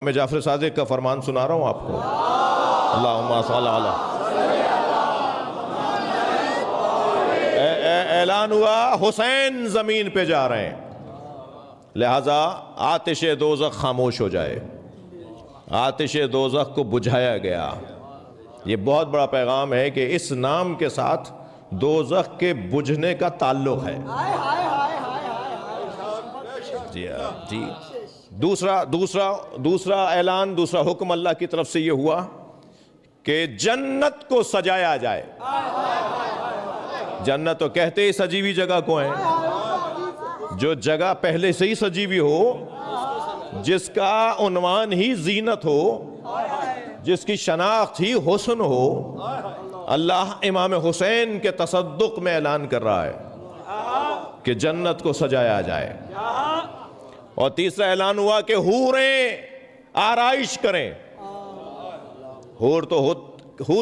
میں جعفر صادق کا فرمان سنا رہا ہوں آپ کو۔ اللہم صل علی۔ اعلان ہوا حسین زمین پہ جا رہے ہیں، لہذا آتش دوزخ خاموش ہو جائے۔ آتش دوزخ کو بجھایا گیا۔ یہ بہت بڑا پیغام ہے کہ اس نام کے ساتھ دوزخ کے بجھنے کا تعلق ہے۔ جی دوسرا اعلان، دوسرا حکم اللہ کی طرف سے یہ ہوا کہ جنت کو سجایا جائے۔ جنت تو کہتے ہی سجی ہوئی جگہ کو ہیں، جو جگہ پہلے سے ہی سجی ہوئی ہو، جس کا عنوان ہی زینت ہو، جس کی شناخت ہی حسن ہو۔ اللہ امام حسین کے تصدق میں اعلان کر رہا ہے کہ جنت کو سجایا جائے۔ اور تیسرا اعلان ہوا کہ حوریں آرائش کریں۔ حور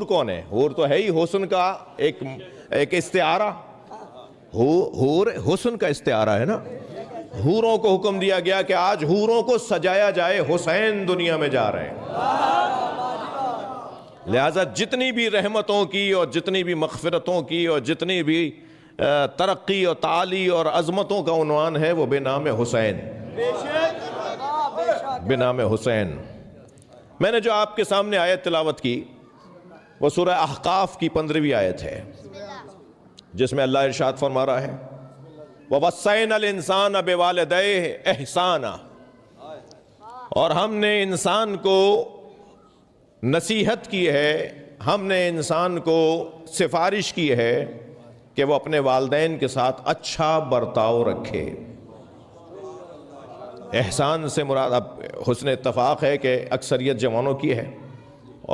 کون ہے؟ حور تو ہے ہی حسن کا ایک استعارہ۔ حور حسن کا استعارہ ہے نا۔ حوروں کو حکم دیا گیا کہ آج حوروں کو سجایا جائے، حسین دنیا میں جا رہے ہیں۔ لہذا جتنی بھی رحمتوں کی اور جتنی بھی مغفرتوں کی اور جتنی بھی ترقی اور تعالی اور عظمتوں کا عنوان ہے وہ بنام حسین، بنام حسین۔ میں نے جو آپ کے سامنے آیت تلاوت کی وہ سورہ احقاف کی 15ویں آیت ہے، جس میں اللہ ارشاد فرما رہا ہے وَوَصَّيْنَا الْإِنسَانَ بِوَالِدَيْهِ إِحْسَانًا، اور ہم نے انسان کو نصیحت کی ہے، ہم نے انسان کو سفارش کی ہے کہ وہ اپنے والدین کے ساتھ اچھا برتاؤ رکھے۔ احسان سے مراد اب حسن اتفاق ہے کہ اکثریت جوانوں کی ہے،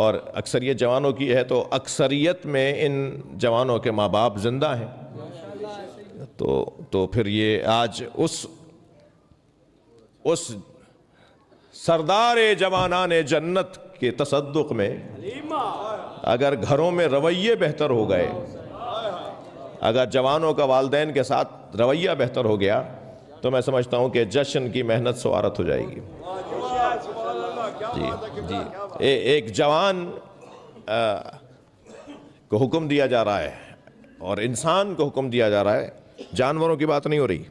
اور اکثریت جوانوں کی ہے تو اکثریت میں ان جوانوں کے ماں باپ زندہ ہیں، تو پھر یہ آج اس سردار جوانان جنت کے تصدق میں اگر گھروں میں رویے بہتر ہو گئے، اگر جوانوں کا والدین کے ساتھ رویہ بہتر ہو گیا، تو میں سمجھتا ہوں کہ جشن کی محنت سوارت ہو جائے گی۔ جی ایک جوان کو حکم دیا جا رہا ہے اور انسان کو حکم دیا جا رہا ہے، جانوروں کی بات نہیں ہو رہی،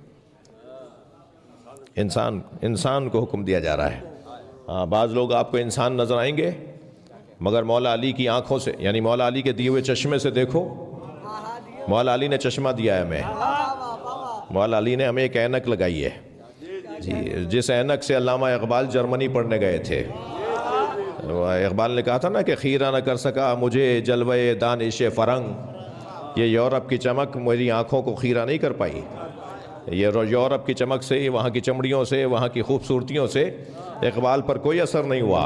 انسان کو حکم دیا جا رہا ہے۔ ہاں، بعض لوگ آپ کو انسان نظر آئیں گے، مگر مولا علی کی آنکھوں سے، یعنی مولا علی کے دیے ہوئے چشمے سے دیکھو۔ مولا علی نے چشمہ دیا ہے ہمیں، مولا علی نے ہمیں ایک اینک لگائی ہے، جی جس اینک سے علامہ اقبال جرمنی پڑھنے گئے تھے۔ اقبال نے کہا تھا نا کہ خیرہ نہ کر سکا مجھے جلوے دانش فرنگ، یہ یورپ کی چمک میری آنکھوں کو خیرہ نہیں کر پائی۔ یہ یورپ کی چمک سے، وہاں کی چمڑیوں سے، وہاں کی خوبصورتیوں سے اقبال پر کوئی اثر نہیں ہوا۔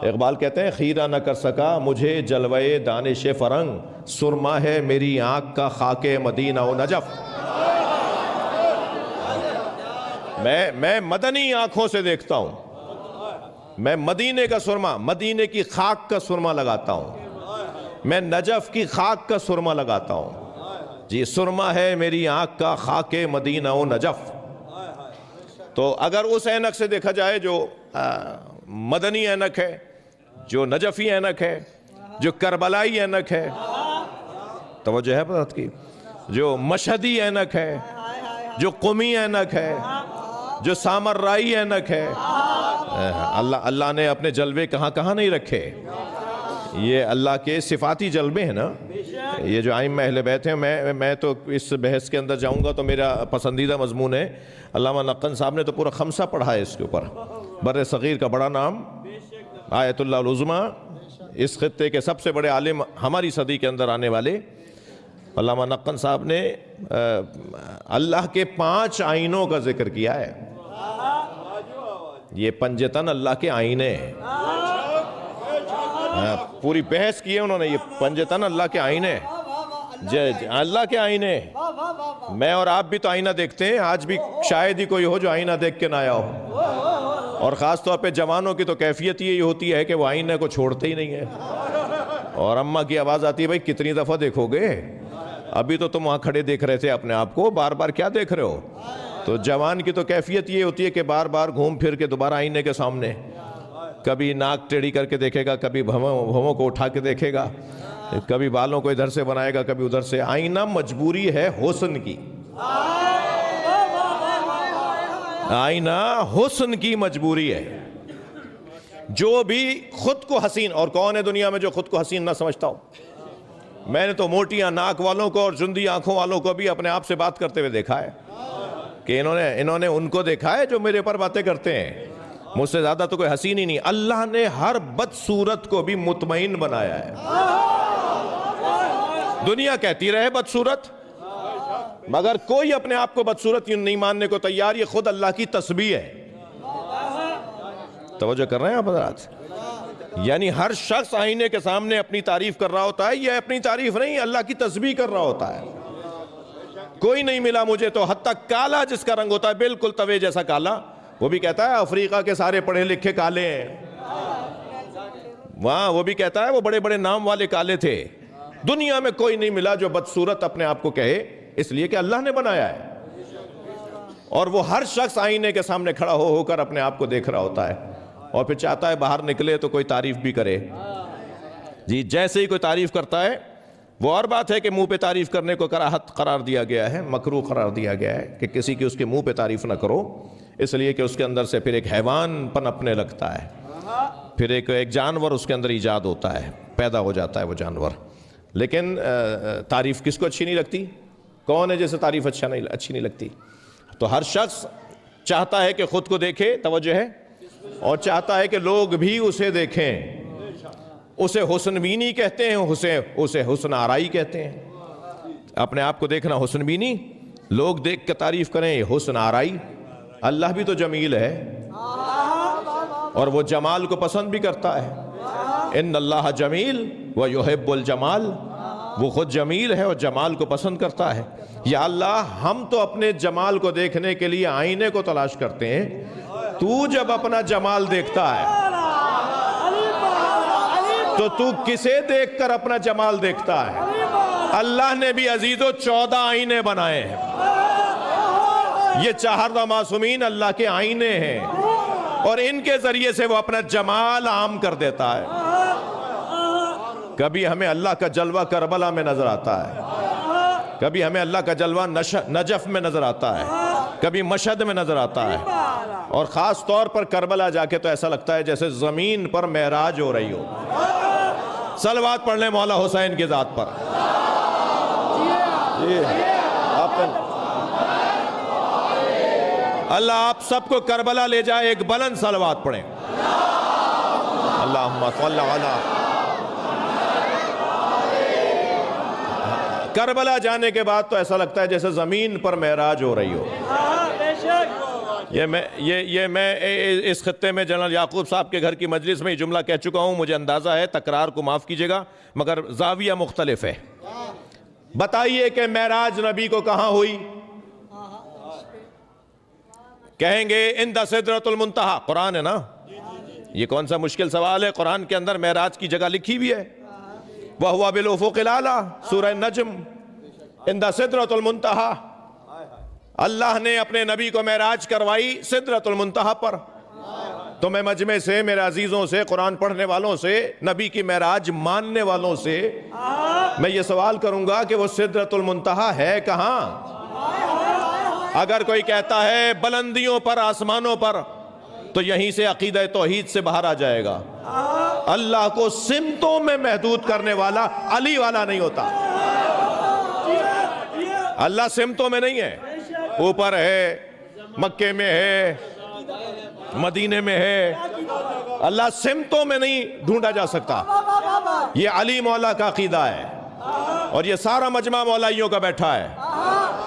اقبال کہتے ہیں خیرہ نہ کر سکا مجھے جلوے دانش فرنگ، سرما ہے میری آنکھ کا خاک مدینہ و نجف۔ میں مدنی آنکھوں سے دیکھتا ہوں، میں مدینے کا سرما، مدینے کی خاک کا سرما لگاتا ہوں، میں نجف کی خاک کا سرما لگاتا ہوں۔ جی سرما ہے میری آنکھ کا خاک مدینہ و نجف۔ تو اگر اس اینک سے دیکھا جائے جو مدنی اینک ہے، جو نجفی اینک ہے، جو کربلائی اینک ہے، توجہ ہے بات کی، جو مشہدی اینک ہے، جو قمی اینک ہے، جو سامرائی اینک ہے، اللہ نے اپنے جلوے کہاں کہاں نہیں رکھے۔ یہ اللہ کے صفاتی جلوے ہیں نا، یہ جو ائمہ اہل بیت ہیں۔ میں تو اس بحث کے اندر جاؤں گا تو میرا پسندیدہ مضمون ہے، علامہ نقن صاحب نے تو پورا خمسہ پڑھا ہے اس کے اوپر، بر صغیر کا بڑا نام، آیت اللہ العظمیٰ، اس خطے کے سب سے بڑے عالم ہماری صدی کے اندر آنے والے علامہ نقن صاحب نے اللہ کے 5 آئینوں کا ذکر کیا ہے۔ یہ پنجتن اللہ کے آئینے ہیں، پوری بحث کی ہے انہوں نے، یہ پنجتن اللہ کے آئینے، اللہ کے آئینے۔ میں اور آپ بھی تو آئینہ دیکھتے ہیں، آج بھی شاید ہی کوئی ہو جو آئینہ دیکھ کے نہ آیا ہو، اور خاص طور پہ جوانوں کی تو کیفیت یہی ہوتی ہے کہ وہ آئینے کو چھوڑتے ہی نہیں ہے۔ اور اماں کی آواز آتی ہے بھائی کتنی دفعہ دیکھو گے، ابھی تو تم وہاں کھڑے دیکھ رہے تھے اپنے آپ کو، بار بار کیا دیکھ رہے ہو؟ تو جوان کی تو کیفیت یہ ہوتی ہے کہ بار بار گھوم پھر کے دوبارہ آئینے کے سامنے کبھی ناک ٹیڑھی کر کے دیکھے گا، کبھی بھووں کو اٹھا کے دیکھے گا، کبھی بالوں کو ادھر سے بنائے گا، کبھی ادھر سے۔ آئینہ مجبوری ہے حسن کی، آئینہ حسن کی مجبوری ہے۔ جو بھی خود کو حسین، اور کون ہے دنیا میں جو خود کو حسین نہ سمجھتا ہو؟ میں نے تو موٹیاں ناک والوں کو اور جندی آنکھوں والوں کو بھی اپنے آپ سے بات کرتے ہوئے دیکھا ہے کہ انہوں نے ان کو دیکھا ہے جو میرے پر باتیں کرتے ہیں۔ مجھ سے زیادہ تو کوئی حسین ہی نہیں۔ اللہ نے ہر بدصورت کو بھی مطمئن بنایا ہے۔ دنیا کہتی رہے بدصورت، مگر کوئی اپنے آپ کو بدصورت نہیں ماننے کو تیار۔ یہ خود اللہ کی تسبیح ہے۔ توجہ کر رہے ہیں آپ حضرات؟ یعنی ہر شخص آئینے کے سامنے اپنی تعریف کر رہا ہوتا ہے۔ یہ اپنی تعریف نہیں، اللہ کی تسبیح کر رہا ہوتا ہے۔ کوئی نہیں ملا مجھے تو، حتیٰ کالا جس کا رنگ ہوتا ہے بالکل توے جیسا کالا، وہ بھی کہتا ہے افریقہ کے سارے پڑھے لکھے کالے ہیں۔ وہاں وہ بھی کہتا ہے وہ بڑے بڑے نام والے کالے تھے۔ دنیا میں کوئی نہیں ملا جو بدصورت اپنے آپ کو کہے، اس لیے کہ اللہ نے بنایا ہے۔ اور وہ ہر شخص آئینے کے سامنے کھڑا ہو کر اپنے آپ کو دیکھ رہا ہوتا ہے، اور پھر چاہتا ہے باہر نکلے تو کوئی تعریف بھی کرے۔ جی جیسے ہی کوئی تعریف کرتا ہے، وہ اور بات ہے کہ منہ پہ تعریف کرنے کو کراہت قرار دیا گیا ہے، مکروہ قرار دیا گیا ہے کہ کسی کی اس کے منہ پہ تعریف نہ کرو، اس لیے کہ اس کے اندر سے پھر ایک حیوان پنپنے لگتا ہے، پھر ایک جانور اس کے اندر ایجاد ہوتا ہے، پیدا ہو جاتا ہے وہ جانور۔ لیکن تعریف کس کو اچھی نہیں لگتی؟ کون ہے جیسے تعریف اچھی نہیں لگتی؟ تو ہر شخص چاہتا ہے کہ خود کو دیکھے، توجہ ہے، اور چاہتا ہے کہ لوگ بھی اسے دیکھیں۔ اسے حسن بینی کہتے ہیں، اسے حسن آرائی کہتے ہیں۔ اپنے آپ کو دیکھنا حسن بینی، لوگ دیکھ کے تعریف کریں، یہ حسن آرائی۔ اللہ بھی تو جمیل ہے اور وہ جمال کو پسند بھی کرتا ہے۔ ان اللہ جمیل ویحب الجمال، وہ خود جمیل ہے اور جمال کو پسند کرتا ہے۔ یا اللہ ہم تو اپنے جمال کو دیکھنے کے لیے آئینے کو تلاش کرتے ہیں، تو جب اپنا جمال دیکھتا ہے تو کسے دیکھ کر اپنا جمال دیکھتا ہے؟ اللہ نے بھی عزیزو 14 آئینے بنائے ہیں۔ یہ 4 معصومین اللہ کے آئینے ہیں، اور ان کے ذریعے سے وہ اپنا جمال عام کر دیتا ہے۔ کبھی ہمیں اللہ کا جلوہ کربلا میں نظر آتا ہے، کبھی ہمیں اللہ کا جلوہ نجف میں نظر آتا ہے، کبھی مشہد میں نظر آتا ہے، اور خاص طور پر کربلا جا کے تو ایسا لگتا ہے جیسے زمین پر معراج ہو رہی ہو۔ صلوات پڑھ لیں مولا حسین کی ذات پر۔ اللہ آپ سب کو کربلا لے جائے، ایک بلند صلوات پڑھیں۔ اللہم صلی علی۔ کربلا جانے کے بعد تو ایسا لگتا ہے جیسے زمین پر معراج ہو رہی ہو۔ یہ میں اس خطے میں جنرل یعقوب صاحب کے گھر کی مجلس میں یہ جملہ کہہ چکا ہوں، مجھے اندازہ ہے تکرار کو معاف کیجئے گا، مگر زاویہ مختلف ہے۔ بتائیے کہ معراج نبی کو کہاں ہوئی؟ کہیں گے عند سدرۃ المنتہا، قرآن ہے نا؟ یہ کون سا مشکل سوال ہے؟ قرآن کے اندر معراج کی جگہ لکھی بھی ہے، وَهُوَ بِالْأُفُقِ الْأَعْلَىٰ، سورہ نجم، عند سدرۃ المنتہا۔ اللہ نے اپنے نبی کو معراج کروائی سدرۃ المنتہا پر۔ تو میں مجمع سے، میرے عزیزوں سے، قرآن پڑھنے والوں سے، نبی کی معراج ماننے والوں سے میں یہ سوال کروں گا کہ وہ سدرۃ المنتہا ہے کہاں؟ اگر کوئی کہتا ہے بلندیوں پر، آسمانوں پر، تو یہیں سے عقیدہ توحید سے باہر آ جائے گا۔ اللہ کو سمتوں میں محدود کرنے والا علی والا نہیں ہوتا۔ اللہ سمتوں میں نہیں ہے، اوپر ہے، مکے میں ہے، مدینے میں ہے۔ اللہ سمتوں میں نہیں ڈھونڈا جا سکتا۔ یہ علی مولا کا عقیدہ ہے، اور یہ سارا مجمع مولائیوں کا بیٹھا ہے۔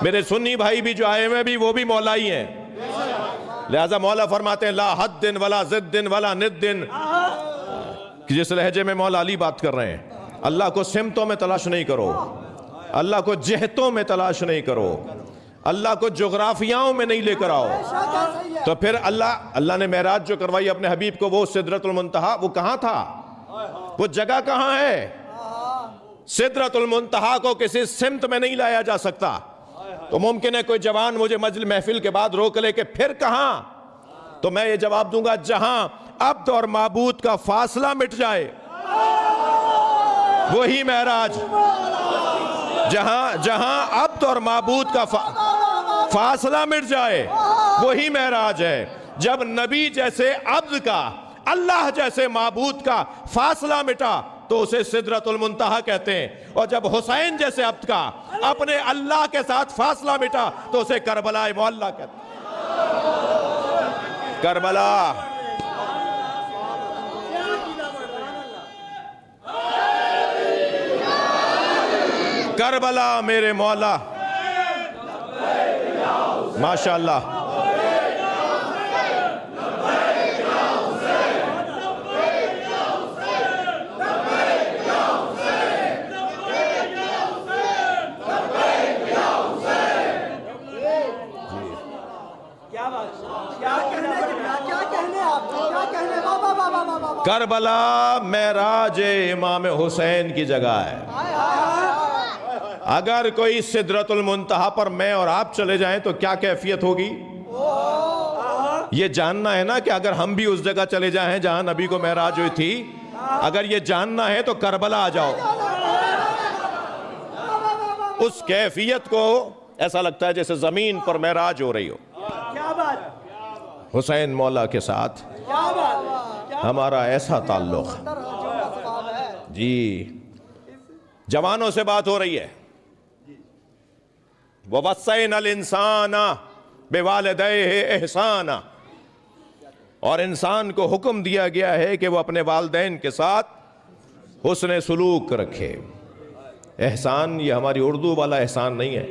میرے سنی بھائی بھی جو آئے ہوئے بھی، وہ بھی مولائی ہیں۔ لہذا مولا فرماتے ہیں لا حد ولا ضد ولا ند، جس لہجے میں مولا علی بات کر رہے ہیں۔ اللہ کو سمتوں میں تلاش نہیں کرو، اللہ کو جہتوں میں تلاش نہیں کرو، اللہ کو جغرافیاؤں میں نہیں لے کر آؤ۔ تو پھر اللہ نے معراج جو کروائی اپنے حبیب کو، وہ سدرۃ المنتہا، وہ کہاں تھا؟ وہ جگہ کہاں ہے؟ سدرۃ المنتہا کو کسی سمت میں نہیں لایا جا سکتا۔ تو ممکن ہے کوئی جوان مجھے محفل کے بعد روک لے کہ پھر کہاں؟ تو میں یہ جواب دوں گا جہاں عبد اور معبود کا فاصلہ مٹ جائے وہی معراج، جہاں عبد اور معبود کا فاصلہ مٹ جائے وہی معراج ہے۔ جب نبی جیسے عبد کا اللہ جیسے معبود کا فاصلہ مٹا تو اسے سدرۃ المنتہا کہتے ہیں، اور جب حسین جیسے عبد کا اپنے اللہ کے ساتھ فاصلہ مٹا تو اسے کربلا معلیٰ کہتے ہیں۔ کربلا کربلا میرے مولا، ماشاءاللہ۔ کربلا معراج امام حسین کی جگہ ہے۔ اگر کوئی سدرۃ المنتہا پر میں اور آپ چلے جائیں تو کیا کیفیت ہوگی؟ یہ جاننا ہے نا کہ اگر ہم بھی اس جگہ چلے جائیں جہاں نبی کو معراج ہوئی تھی، اگر یہ جاننا ہے تو کربلا آ جاؤ۔ اس کیفیت کو ایسا لگتا ہے جیسے زمین پر معراج ہو رہی ہو۔ حسین مولا کے ساتھ ہمارا ایسا تعلق۔ جی جوانوں سے بات ہو رہی ہے۔ وَوَصَّيْنَا الْإِنسَانَ بِوَالِدَيْهِ إِحْسَانًا، اور انسان کو حکم دیا گیا ہے کہ وہ اپنے والدین کے ساتھ حسن سلوک رکھے۔ احسان یہ ہماری اردو والا احسان نہیں ہے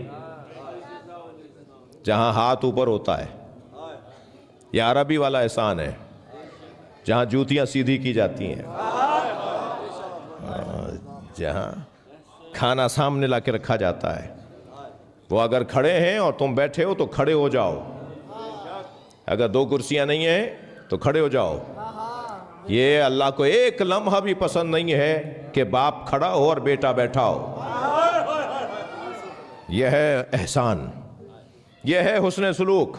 جہاں ہاتھ اوپر ہوتا ہے، یہ عربی والا احسان ہے جہاں جوتیاں سیدھی کی جاتی ہیں، جہاں کھانا سامنے لا کے رکھا جاتا ہے۔ وہ اگر کھڑے ہیں اور تم بیٹھے ہو تو کھڑے ہو جاؤ، اگر دو کرسیاں نہیں ہیں تو کھڑے ہو جاؤ۔ یہ اللہ کو ایک لمحہ بھی پسند نہیں ہے کہ باپ کھڑا ہو اور بیٹا بیٹھا ہو۔ یہ ہے احسان، یہ ہے حسن سلوک۔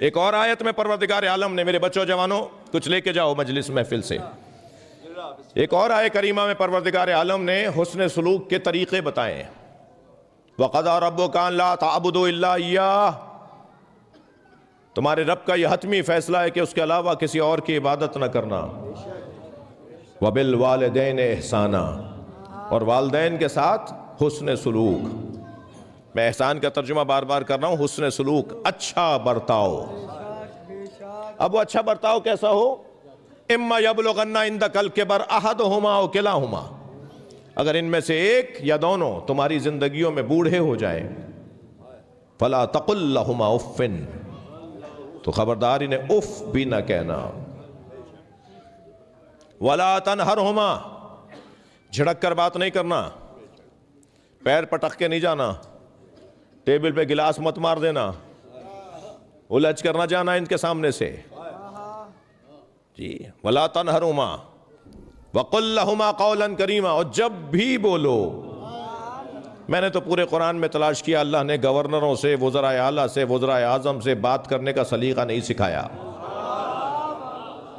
ایک اور آیت میں پروردگار عالم نے، میرے بچوں جوانوں کچھ لے کے جاؤ مجلس محفل سے، ایک اور آیت کریمہ میں پروردگار عالم نے حسن سلوک کے طریقے بتائے ہیں۔ وَقَضَىٰ رَبُّكَ أَلَّا تَعْبُدُوا إِلَّا إِيَّاهُ، تمہارے رب کا یہ حتمی فیصلہ ہے کہ اس کے علاوہ کسی اور کی عبادت نہ کرنا۔ وَبِالْوَالِدَيْنِ إِحْسَانًا، اور والدین کے ساتھ حسن سلوک۔ میں احسان کا ترجمہ بار بار کر رہا ہوں، حسن سلوک، اچھا برتاؤ۔ اب وہ اچھا برتاؤ کیسا ہو؟ اِمَّا يَبْلُغَنَّ عِندَكَ الْكِبَرَ أَحَدُهُمَا أَوْ كِلَاهُمَا، اگر ان میں سے ایک یا دونوں تمہاری زندگیوں میں بوڑھے ہو جائیں، فَلَا تَقُلْ لَهُمَا أُفٍّ، تو خبردار انہیں اف بھی نہ کہنا۔ وَلَا تَنْهَرْهُمَا، جھڑک کر بات نہیں کرنا، پیر پٹک کے نہیں جانا، ٹیبل پہ گلاس مت مار دینا، الجھ کر نہ جانا ان کے سامنے سے۔ جی وَلَا تَنْهَرْهُمَا وَقُلْ لَهُمَا قَوْلًا كَرِيمًا، اور جب بھی بولو، میں نے تو پورے قرآن میں تلاش کیا، اللہ نے گورنروں سے، وزراء اعلیٰ سے، وزراء اعظم سے بات کرنے کا سلیقہ نہیں سکھایا،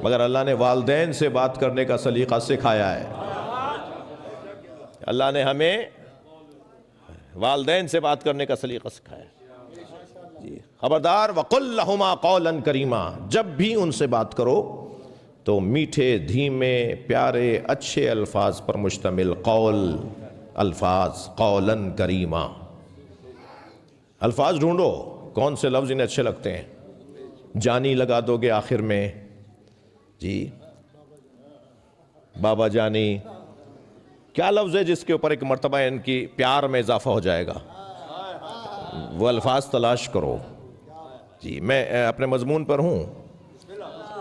مگر اللہ نے والدین سے بات کرنے کا سلیقہ سکھایا ہے۔ اللہ نے ہمیں والدین سے بات کرنے کا سلیقہ سکھایا۔ جی خبردار، وَقُلْ لَهُمَا قَوْلًا كَرِيمًا، جب بھی ان سے بات کرو تو میٹھے، دھیمے، پیارے، اچھے الفاظ پر مشتمل قول، الفاظ، قولاً کریما۔ الفاظ ڈھونڈو کون سے لفظ انہیں اچھے لگتے ہیں، جانی لگا دو گے آخر میں، جی بابا جانی، کیا لفظ ہے جس کے اوپر ایک مرتبہ ان کی پیار میں اضافہ ہو جائے گا، وہ الفاظ تلاش کرو۔ جی میں اپنے مضمون پر ہوں۔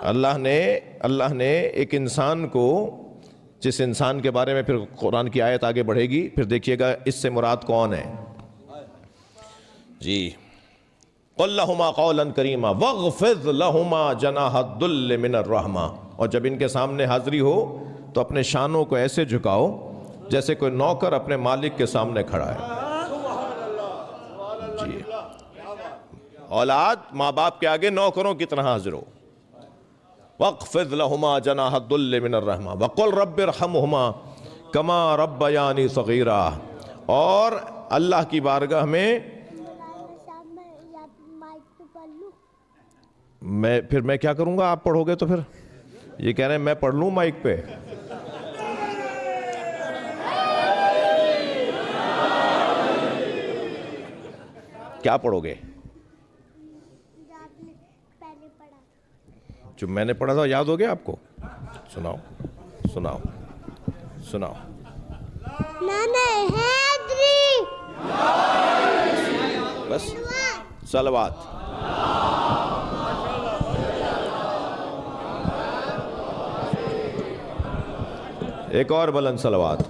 اللہ نے ایک انسان کو، جس انسان کے بارے میں پھر قرآن کی آیت آگے بڑھے گی، پھر دیکھیے گا اس سے مراد کون ہے۔ جی قُلْ لَهُمَا قَوْلًا كَرِيمًا وَاغْفِضْ لَهُمَا جَنَاحَ الذُّلِّ مِنَ الرَّحْمَةِ، اور جب ان کے سامنے حاضری ہو تو اپنے شانوں کو ایسے جھکاؤ جیسے کوئی نوکر اپنے مالک کے سامنے کھڑا ہے۔ جی اولاد ماں باپ کے آگے نوکروں کی طرح حاضر ہو۔ وَاخْفِضْ لَهُمَا جَنَاحَ الذُّلِّ مِنَ الرَّحْمَةِ وَقُلْ رَبِّ ارْحَمْهُمَا كَمَا رَبَّيَانِي صَغِيرًا. اور اللہ کی بارگاہ میں پھر میں کیا کروں گا؟ آپ پڑھو گے تو پھر یہ کہہ رہے ہیں میں پڑھ لوں مائک پہ. کیا پڑھو گے؟ جو میں نے پڑھا تھا یاد ہو گیا آپ کو؟ سناؤ سناؤ سناؤ. بس صلوات. ایک اور بلند صلوات.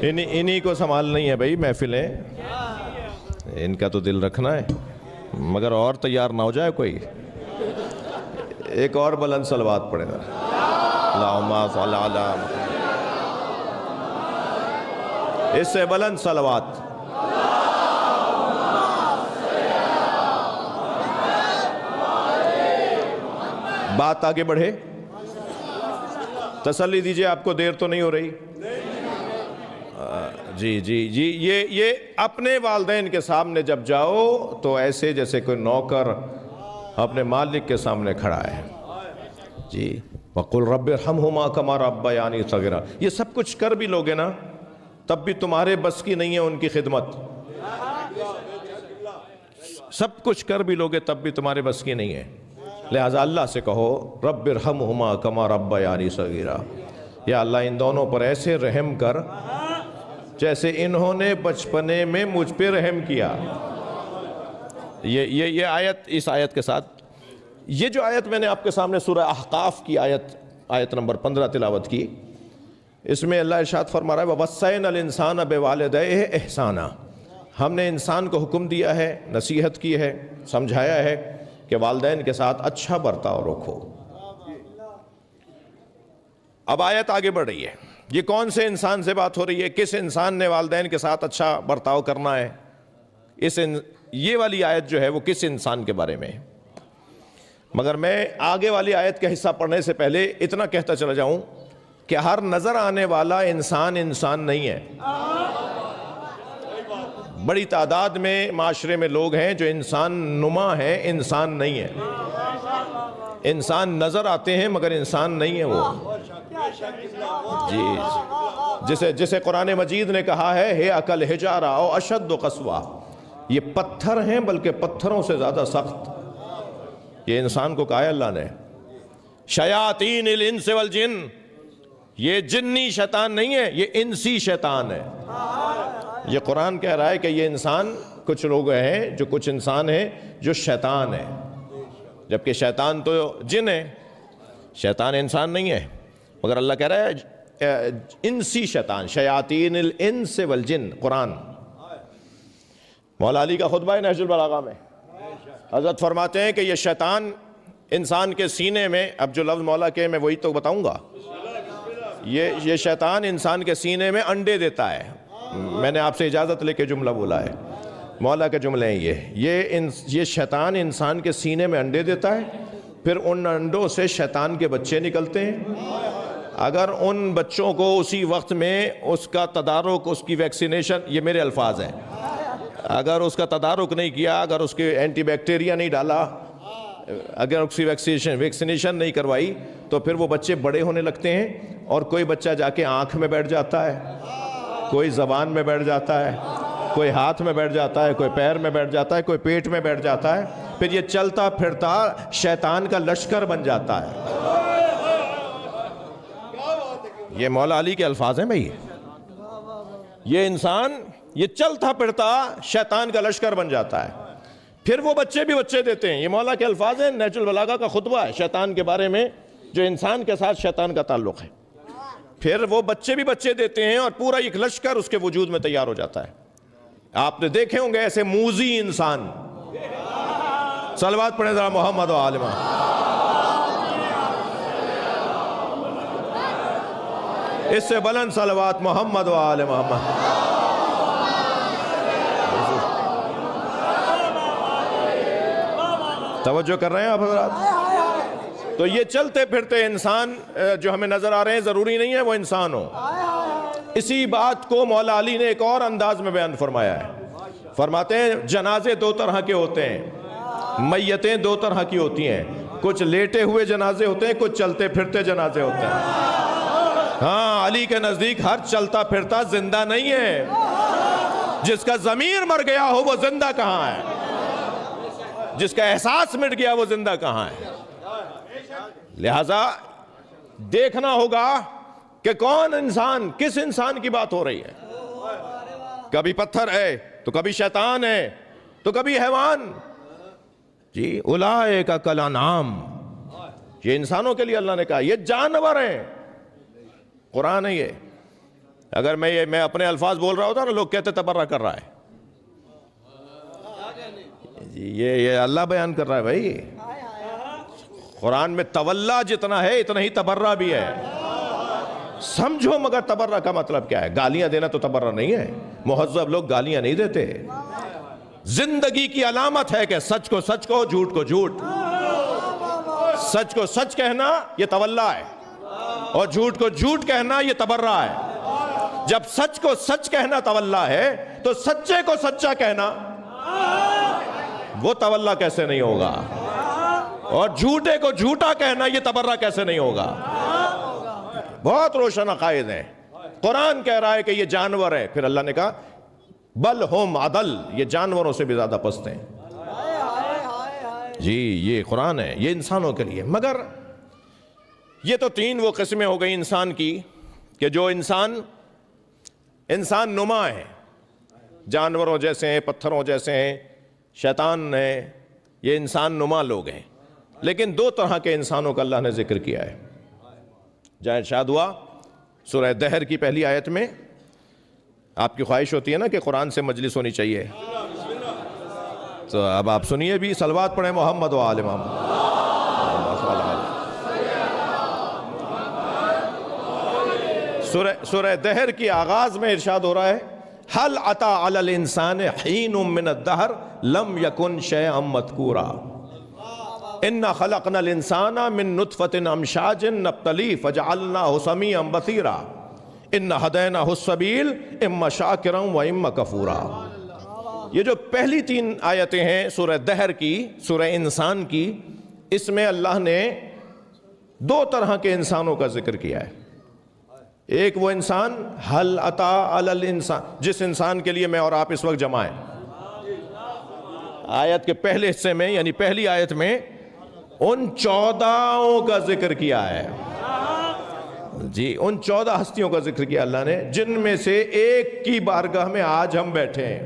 انہی کو سنبھالنی ہے بھائی محفلیں، ان کا تو دل رکھنا ہے، مگر اور تیار نہ ہو جائے کوئی. ایک اور بلند صلوات پڑھے گا. اللہم صل علی محمد. اس سے بلند صلوات. بات آگے بڑھے. تسلی دیجئے، آپ کو دیر تو نہیں ہو رہی؟ جی جی جی. یہ اپنے والدین کے سامنے جب جاؤ تو ایسے جیسے کوئی نوکر اپنے مالک کے سامنے کھڑا ہے. جی وَقُلْ رَبِّ ارْحَمْهُمَا كَمَا رَبَّيَانِي صَغِيرًا. یہ سب کچھ کر بھی لوگے نا تب بھی تمہارے بس کی نہیں ہے ان کی خدمت. سب کچھ کر بھی لوگے تب بھی تمہارے بس کی نہیں ہے. لہٰذا اللہ سے کہو رب ارحمہما کما ربیانی صغیرا. یا اللہ ان دونوں پر ایسے رحم کر جیسے انہوں نے بچپنے میں مجھ پہ رحم کیا. یہ آیت، اس آیت کے ساتھ یہ جو آیت میں نے آپ کے سامنے سورہ احقاف کی آیت نمبر 15 تلاوت کی، اس میں اللہ ارشاد فرما رہا ہے وَوَصَّيْنَا الْإِنسَانَ بِوَالِدَيْهِ إِحْسَانًا. ہم نے انسان کو حکم دیا ہے، نصیحت کی ہے، سمجھایا ہے کہ والدین کے ساتھ اچھا برتاؤ رکھو. اب آیت آگے بڑھ رہی ہے. یہ کون سے انسان سے بات ہو رہی ہے؟ کس انسان نے والدین کے ساتھ اچھا برتاؤ کرنا ہے؟ یہ والی آیت جو ہے وہ کس انسان کے بارے میں ہے؟ مگر میں آگے والی آیت کا حصہ پڑھنے سے پہلے اتنا کہتا چلا جاؤں کہ ہر نظر آنے والا انسان نہیں ہے. بڑی تعداد میں معاشرے میں لوگ ہیں جو انسان نما ہیں، انسان نہیں ہے. انسان نظر آتے ہیں مگر انسان نہیں ہے وہ. جی جسے قرآن مجید نے کہا ہے اکل حجارہ او اشد قسوہ، یہ پتھر ہیں بلکہ پتھروں سے زیادہ سخت. یہ انسان کو کہا ہے اللہ نے شیاطین الانس والجن. یہ جنی شیطان نہیں ہے، یہ انسی شیطان ہے. یہ قرآن کہہ رہا ہے کہ یہ انسان، کچھ لوگ ہیں جو کچھ انسان ہیں جو شیطان ہیں، جبکہ شیطان تو جن ہے، شیطان انسان نہیں ہے. مگر اللہ کہہ رہا ہے انسی شیطان، شیاطین الانس والجن. قرآن مولا علی کا خطبہ ہے نہج البلاغہ میں، حضرت فرماتے ہیں کہ یہ شیطان انسان کے سینے میں، اب جو لفظ مولا کے میں وہی تو بتاؤں گا، یہ شیطان انسان کے سینے میں انڈے دیتا ہے. میں نے آپ سے اجازت لے کے جملہ بولا ہے، مولا کے جملے ہیں یہ شیطان انسان کے سینے میں انڈے دیتا ہے، پھر ان انڈوں سے شیطان کے بچے نکلتے ہیں. اگر ان بچوں کو اسی وقت میں اس کا تدارک، اس کی ویکسینیشن، یہ میرے الفاظ ہیں، اگر اس کا تدارک نہیں کیا، اگر اس کے اینٹی بیکٹیریا نہیں ڈالا، اگر اس کی ویکسینیشن نہیں کروائی، تو پھر وہ بچے بڑے ہونے لگتے ہیں اور کوئی بچہ جا کے آنکھ میں بیٹھ جاتا ہے، کوئی زبان میں بیٹھ جاتا ہے، کوئی ہاتھ میں بیٹھ جاتا ہے، کوئی پیر میں بیٹھ جاتا ہے، کوئی پیٹ میں بیٹھ جاتا ہے. پھر یہ چلتا پھرتا شیطان کا لشکر بن جاتا ہے. یہ مولا علی کے الفاظ ہیں بھائی. یہ انسان یہ چلتا پھرتا شیطان کا لشکر بن جاتا ہے، پھر وہ بچے بھی بچے دیتے ہیں. یہ مولا کے الفاظ ہیں، نہج البلاغہ کا خطبہ ہے شیطان کے بارے میں، جو انسان کے ساتھ شیطان کا تعلق ہے. پھر وہ بچے بھی بچے دیتے ہیں اور پورا ایک لشکر اس کے وجود میں تیار ہو جاتا ہے. آپ نے دیکھے ہوں گے ایسے موذی انسان. صلوات پڑھیں ذرا محمد و آل محمد. اس سے بلند صلوات محمد و آل محمد. توجہ کر رہے ہیں آپ حضرات؟ تو یہ چلتے پھرتے انسان جو ہمیں نظر آ رہے ہیں ضروری نہیں ہے وہ انسان ہو. اسی بات کو مولا علی نے ایک اور انداز میں بیان فرمایا ہے. فرماتے ہیں جنازے دو طرح کے ہوتے ہیں, میتیں دو طرح کی ہوتی ہیں, کچھ لیٹے ہوئے جنازے ہوتے ہیں, کچھ چلتے پھرتے جنازے ہوتے ہیں. ہاں, علی کے نزدیک ہر چلتا پھرتا زندہ نہیں ہے. جس کا ضمیر مر گیا ہو وہ زندہ کہاں ہے؟ جس کا احساس مٹ گیا وہ زندہ کہاں ہے؟ لہذا دیکھنا ہوگا کہ کون انسان, کس انسان کی بات ہو رہی ہے. کبھی پتھر ہے تو کبھی شیطان ہے تو کبھی حیوان. جی اولئک کالانعام, یہ انسانوں کے لیے اللہ نے کہا, یہ جانور ہیں. قرآن ہے یہ. اگر میں اپنے الفاظ بول رہا ہوتا نا, لوگ کہتے تبرہ کر رہا ہے. یہ اللہ بیان کر رہا ہے بھائی. قرآن میں تولا جتنا ہے اتنا ہی تبرہ بھی ہے. سمجھو مگر تبرہ کا مطلب کیا ہے. گالیاں دینا تو تبرہ نہیں ہے. مہذب لوگ گالیاں نہیں دیتے. زندگی کی علامت ہے کہ سچ کو سچ کہو, جھوٹ کو جھوٹ. سچ کو سچ کہنا یہ تولا ہے, اور جھوٹ کو جھوٹ کہنا یہ تبرہ ہے. جب سچ کو سچ کہنا تولا ہے تو سچے کو سچا کہنا وہ تولا کیسے نہیں ہوگا, اور جھوٹے کو جھوٹا کہنا یہ تبرہ کیسے نہیں ہوگا. بہت روشن عقائد ہیں. قرآن کہہ رہا ہے کہ یہ جانور ہے, پھر اللہ نے کہا بل ہم عدل, یہ جانوروں سے بھی زیادہ پست ہیں. جی یہ قرآن ہے, یہ انسانوں کے لیے. مگر یہ تو تین وہ قسمیں ہو گئی انسان کی کہ جو انسان نما ہے, جانوروں جیسے ہیں, پتھروں جیسے ہیں, شیطان ہیں, یہ انسان نما لوگ ہیں. لیکن دو طرح کے انسانوں کا اللہ نے ذکر کیا ہے. جہاں ارشاد ہوا سورہ دہر کی پہلی آیت میں, آپ کی خواہش ہوتی ہے نا کہ قرآن سے مجلس ہونی چاہیے, تو اب آپ سنیے بھی, صلوات پڑھیں محمد و آل محمد. سورہ دہر کی آغاز میں ارشاد ہو رہا ہے حل عطا علی الانسان حین من الدہر لم یکن شیئا مذکورا انا خلقنا الانسان من نطفۃ امشاج نبتلیہ فجعلناہ سمیعا بصیرا انا ہدیناہ السبیل اما شاکرا و اما کفورا. یہ جو پہلی تین آیتیں ہیں سورہ دہر کی, سورہ انسان کی, اس میں اللہ نے دو طرح کے انسانوں کا ذکر کیا ہے. ایک وہ انسان حل عطا علی الانسان, جس انسان کے لیے میں اور آپ اس وقت جمع ہیں. آیت کے پہلے حصے میں یعنی پہلی آیت میں ان 14 کا ذکر کیا ہے. جی ان 14 ہستیوں کا ذکر کیا اللہ نے, جن میں سے ایک کی بارگاہ میں آج ہم بیٹھے ہیں.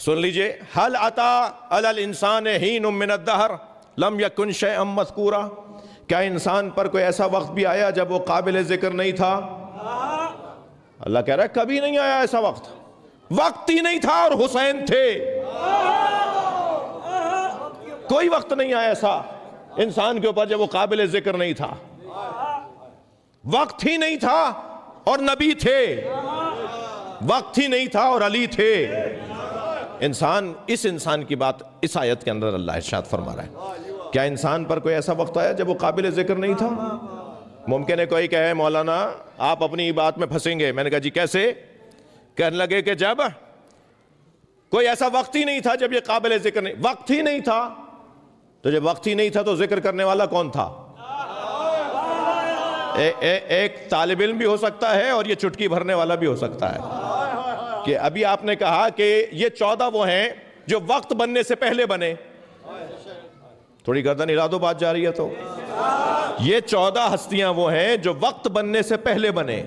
سن لیجئے, حل عطا علی الانسان حین من الدہر لم یکن شیئا مذکورا, کیا انسان پر کوئی ایسا وقت بھی آیا جب وہ قابل ذکر نہیں تھا؟ اللہ کہہ رہا ہے کبھی نہیں آیا ایسا وقت. وقت ہی نہیں تھا اور حسین تھے. کوئی وقت نہیں آیا ایسا انسان کے اوپر جب وہ قابل ذکر نہیں تھا. وقت ہی نہیں تھا اور نبی تھے. وقت ہی نہیں تھا اور علی تھے. اس انسان کی بات اس آیت کے اندر اللہ ارشاد فرما رہا ہے. کیا انسان پر کوئی ایسا وقت آیا جب وہ قابل ذکر نہیں تھا؟ ممکن ہے کوئی کہے مولانا آپ اپنی بات میں پھنسیں گے. میں نے کہا جی کیسے؟ کہنے لگے کہ جب کوئی ایسا وقت ہی نہیں تھا جب یہ قابل ذکر نہیں. وقت ہی نہیں تھا, تو جب وقت ہی نہیں تھا تو ذکر کرنے والا کون تھا؟ ایک طالب علم بھی ہو سکتا ہے اور یہ چٹکی بھرنے والا بھی ہو سکتا ہے. کہ ابھی آپ نے کہا کہ یہ 14 وہ ہیں جو وقت بننے سے پہلے بنے. تھوڑی گردن ہلا دو, بات جا رہی ہے تو. یہ 14 ہستیاں وہ ہیں جو وقت بننے سے پہلے بنے.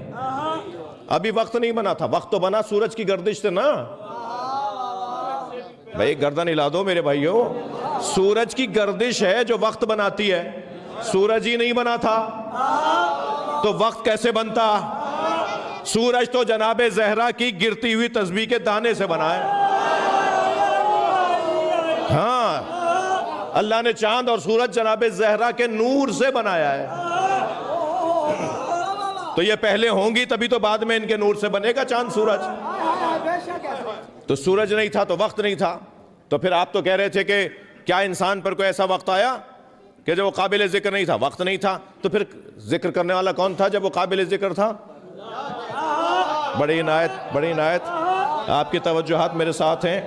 ابھی وقت نہیں بنا تھا. وقت تو بنا سورج کی گردش سے نا بھائی. گردن ہلا دو میرے بھائیو. سورج کی گردش ہے جو وقت بناتی ہے. سورج ہی نہیں بنا تھا تو وقت کیسے بنتا؟ سورج تو جناب زہرا کی گرتی ہوئی تسبیح کے دانے سے بنا ہے. ہاں, اللہ نے چاند اور سورج جناب زہرا کے نور سے بنایا ہے. تو یہ پہلے ہوں گی تبھی تو بعد میں ان کے نور سے بنے گا چاند سورج. تو سورج نہیں تھا تو وقت نہیں تھا. تو پھر آپ تو کہہ رہے تھے کہ کیا انسان پر کوئی ایسا وقت آیا کہ جب وہ قابل ذکر نہیں تھا؟ وقت نہیں تھا، تو پھر ذکر کرنے والا کون تھا جب وہ قابل ذکر تھا؟ بڑی عنایت آپ کی توجہات میرے ساتھ ہیں،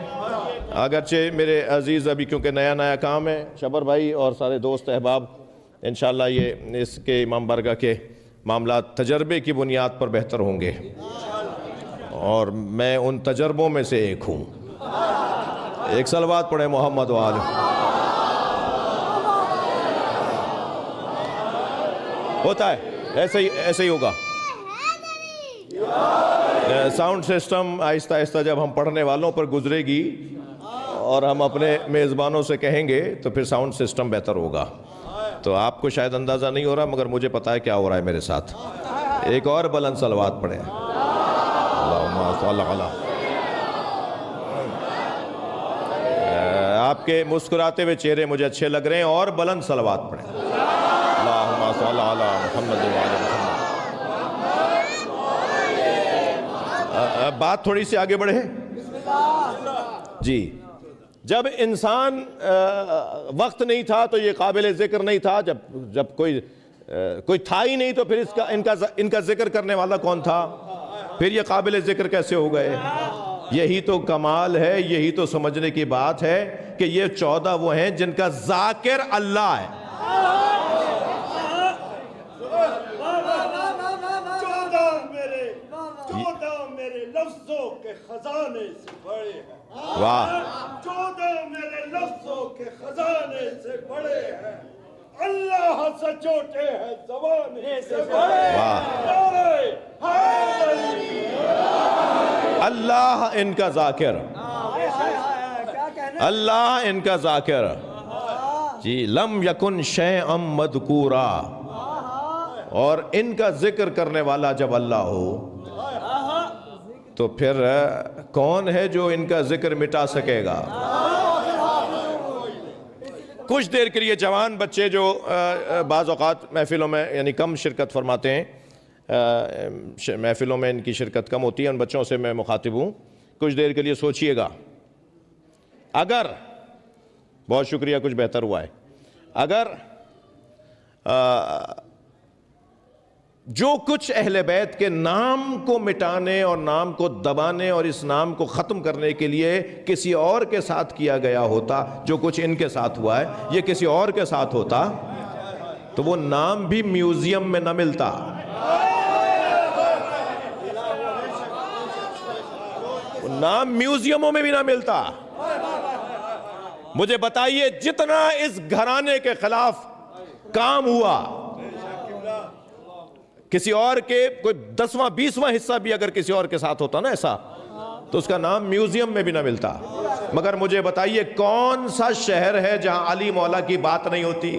اگرچہ میرے عزیز ابھی کیونکہ نیا کام ہے، شبر بھائی اور سارے دوست احباب انشاءاللہ یہ اس کے امام بارگاہ کے معاملات تجربے کی بنیاد پر بہتر ہوں گے، اور میں ان تجربوں میں سے ایک ہوں۔ ایک صلوات پڑھیں محمد و آلہ۔ ہوتا ہے ایسے ہی ہوگا۔ ساؤنڈ سسٹم آہستہ آہستہ جب ہم پڑھنے والوں پر گزرے گی اور ہم اپنے میزبانوں سے کہیں گے تو پھر ساؤنڈ سسٹم بہتر ہوگا۔ تو آپ کو شاید اندازہ نہیں ہو رہا، مگر مجھے پتا ہے کیا ہو رہا ہے میرے ساتھ۔ ایک اور بلند صلوات پڑھیں۔ اللہم صل علی۔ آپ کے مسکراتے ہوئے چہرے مجھے اچھے لگ رہے ہیں، اور بلند صلوات پڑھیں۔ اللہم صل علی محمد و آل محمد۔ بات تھوڑی سی آگے بڑھے جی۔ جب انسان وقت نہیں تھا تو یہ قابل ذکر نہیں تھا، جب کوئی تھا ہی نہیں تو پھر ان کا ذکر کرنے والا کون تھا؟ پھر یہ قابل ذکر کیسے ہو گئے؟ یہی تو کمال ہے، یہی تو سمجھنے کی بات ہے کہ یہ 14 وہ ہیں جن کا ذاکر اللہ ہے۔ 14 میرے لفظوں کے خزانے سے بڑے ہیں۔ واہ! 14 میرے لفظوں کے خزانے سے بڑے ہیں، اللہ سے چھوٹے ہیں، زبانے سے بڑے ہیں۔ اللہ ان کا ذاکر، اللہ ان کا ذاکر جی۔ لم یکن شیئا مذکورا، اور ان کا ذکر کرنے والا جب اللہ ہو تو پھر کون ہے جو ان کا ذکر مٹا سکے گا؟ کچھ دیر کے لیے جوان بچے جو بعض اوقات محفلوں میں یعنی کم شرکت فرماتے ہیں، محفلوں میں ان کی شرکت کم ہوتی ہے، ان بچوں سے میں مخاطب ہوں، کچھ دیر کے لیے سوچئے گا، اگر بہت شکریہ، کچھ بہتر ہوا ہے، اگر جو کچھ اہل بیت کے نام کو مٹانے اور نام کو دبانے اور اس نام کو ختم کرنے کے لیے کسی اور کے ساتھ کیا گیا ہوتا، جو کچھ ان کے ساتھ ہوا ہے یہ کسی اور کے ساتھ ہوتا تو وہ نام بھی میوزیم میں نہ ملتا، وہ نام میوزیموں میں بھی نہ ملتا۔ مجھے بتائیے جتنا اس گھرانے کے خلاف کام ہوا، کسی اور کے کوئی 10واں 20واں حصہ بھی اگر کسی اور کے ساتھ ہوتا نا ایسا، تو اس کا نام میوزیم میں بھی نہ ملتا۔ مگر مجھے بتائیے کون سا شہر ہے جہاں علی مولا کی بات نہیں ہوتی؟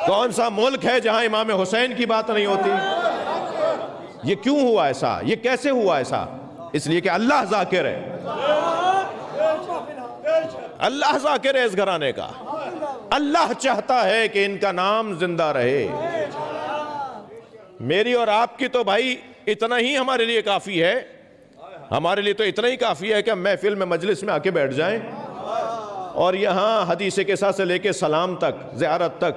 کون سا ملک ہے جہاں امام حسین کی بات نہیں ہوتی؟ یہ کیوں ہوا ایسا؟ یہ کیسے ہوا ایسا؟ اس لیے کہ اللہ ذاکر ہے، اللہ ذاکر ہے اس گھرانے کا، اللہ چاہتا ہے کہ ان کا نام زندہ رہے۔ میری اور آپ کی تو بھائی اتنا ہی ہمارے لیے کافی ہے، ہمارے لیے تو اتنا ہی کافی ہے کہ ہم محفل میں مجلس میں آ کے بیٹھ جائیں اور یہاں حدیث قصہ سے لے کے سلام تک، زیارت تک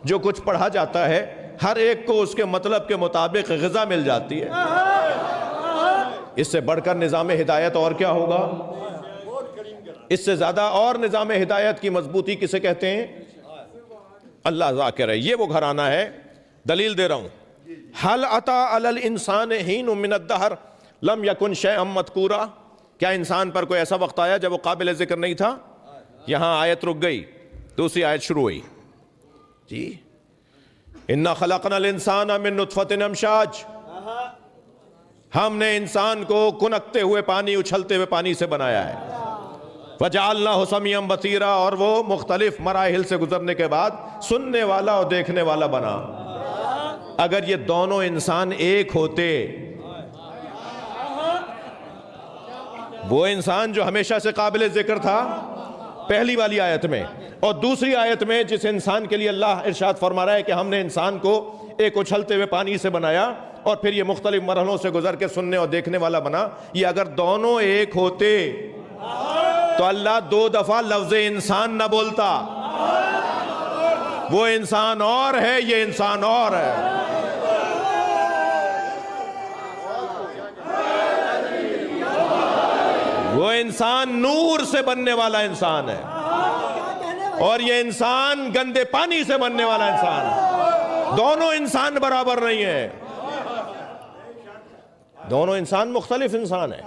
جو کچھ پڑھا جاتا ہے ہر ایک کو اس کے مطلب کے مطابق غذا مل جاتی ہے۔ اس سے بڑھ کر نظام ہدایت اور کیا ہوگا؟ اس سے زیادہ اور نظام ہدایت کی مضبوطی کسے کہتے ہیں؟ اللہ ذاکر ہے، یہ وہ گھرانہ ہے۔ دلیل دے رہا ہوں، حل عطا علی الانسان حین من الدہر لم یکن شیئا مذکورا، کیا انسان پر کوئی ایسا وقت آیا جب وہ قابل ذکر نہیں تھا؟ یہاں آیت رک گئی، دوسری آیت شروع ہوئی جی۔ انا خلقنا الانسان من نطفۃ امشاج، ہم نے انسان کو کنکتے ہوئے پانی، اچھلتے ہوئے پانی سے بنایا ہے۔ وجعلناہ سمیعا بصیرا، اور وہ مختلف مراحل سے گزرنے کے بعد سننے والا اور دیکھنے والا بنا۔ اگر یہ دونوں انسان ایک ہوتے، وہ انسان جو ہمیشہ سے قابل ذکر تھا پہلی والی آیت میں، اور دوسری آیت میں جس انسان کے لیے اللہ ارشاد فرما رہا ہے کہ ہم نے انسان کو ایک اچھلتے ہوئے پانی سے بنایا اور پھر یہ مختلف مرحلوں سے گزر کے سننے اور دیکھنے والا بنا، یہ اگر دونوں ایک ہوتے تو اللہ 2 دفعہ لفظ انسان نہ بولتا. وہ انسان اور ہے, یہ انسان اور ہے. وہ انسان نور سے بننے والا انسان ہے, اور یہ انسان گندے پانی سے بننے والا انسان ہے. دونوں انسان برابر نہیں ہیں, دونوں انسان مختلف انسان ہیں.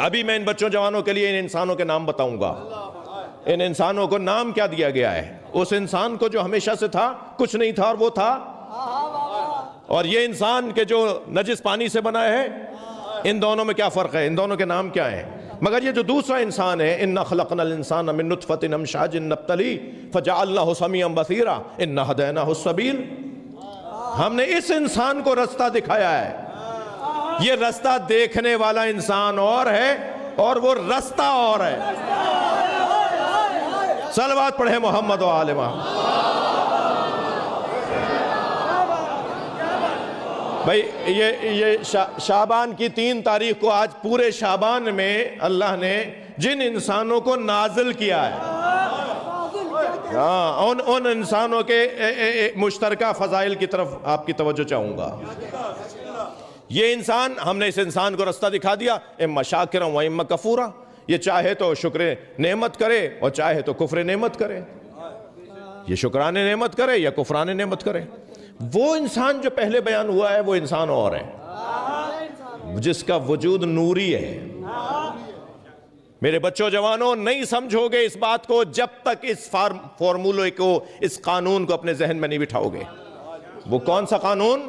ابھی میں ان بچوں جوانوں کے لیے ان انسانوں کے نام بتاؤں گا. ان انسانوں کو نام کیا دیا گیا ہے؟ اس انسان کو جو ہمیشہ سے تھا, کچھ نہیں تھا اور وہ تھا. اور یہ انسان کے جو نجس پانی سے بنا ہے, ان دونوں میں کیا فرق ہے؟ ان دونوں کے نام کیا ہیں؟ مگر یہ جو دوسرا انسان ہے, اِنَّا خَلَقْنَا الْإِنسَانَ مِن نُطْفَةٍ أَمْشَاجٍ نَبْتَلِيهِ فَجَعَلْنَاهُ سَمِيعًا بَصِيرًا إِنَّا هَدَيْنَاهُ السَّبِيلَ. ہم نے اس انسان کو رستہ دکھایا ہے. یہ رستہ دیکھنے والا انسان اور ہے, اور وہ رستہ اور ہے. صلوات پڑھیں محمد و آل محمد. بھائی یہ شعبان کی 3 تاریخ کو, آج پورے شعبان میں اللہ نے جن انسانوں کو نازل کیا ہے, ان انسانوں کے مشترکہ فضائل کی طرف آپ کی توجہ چاہوں گا. یہ انسان, ہم نے اس انسان کو رستہ دکھا دیا, اما شاکرا و اما کفورا. یہ چاہے تو شکر نعمت کرے اور چاہے تو کفر نعمت کرے. یہ شکران نعمت کرے یا کفران نعمت کرے. وہ انسان جو پہلے بیان ہوا ہے وہ انسان اور ہے, جس کا وجود نوری ہے. میرے بچوں جوانوں, نہیں سمجھو گے اس بات کو جب تک اس فارمولے کو, اس قانون کو اپنے ذہن میں نہیں بٹھاؤ گے. وہ کون سا قانون؟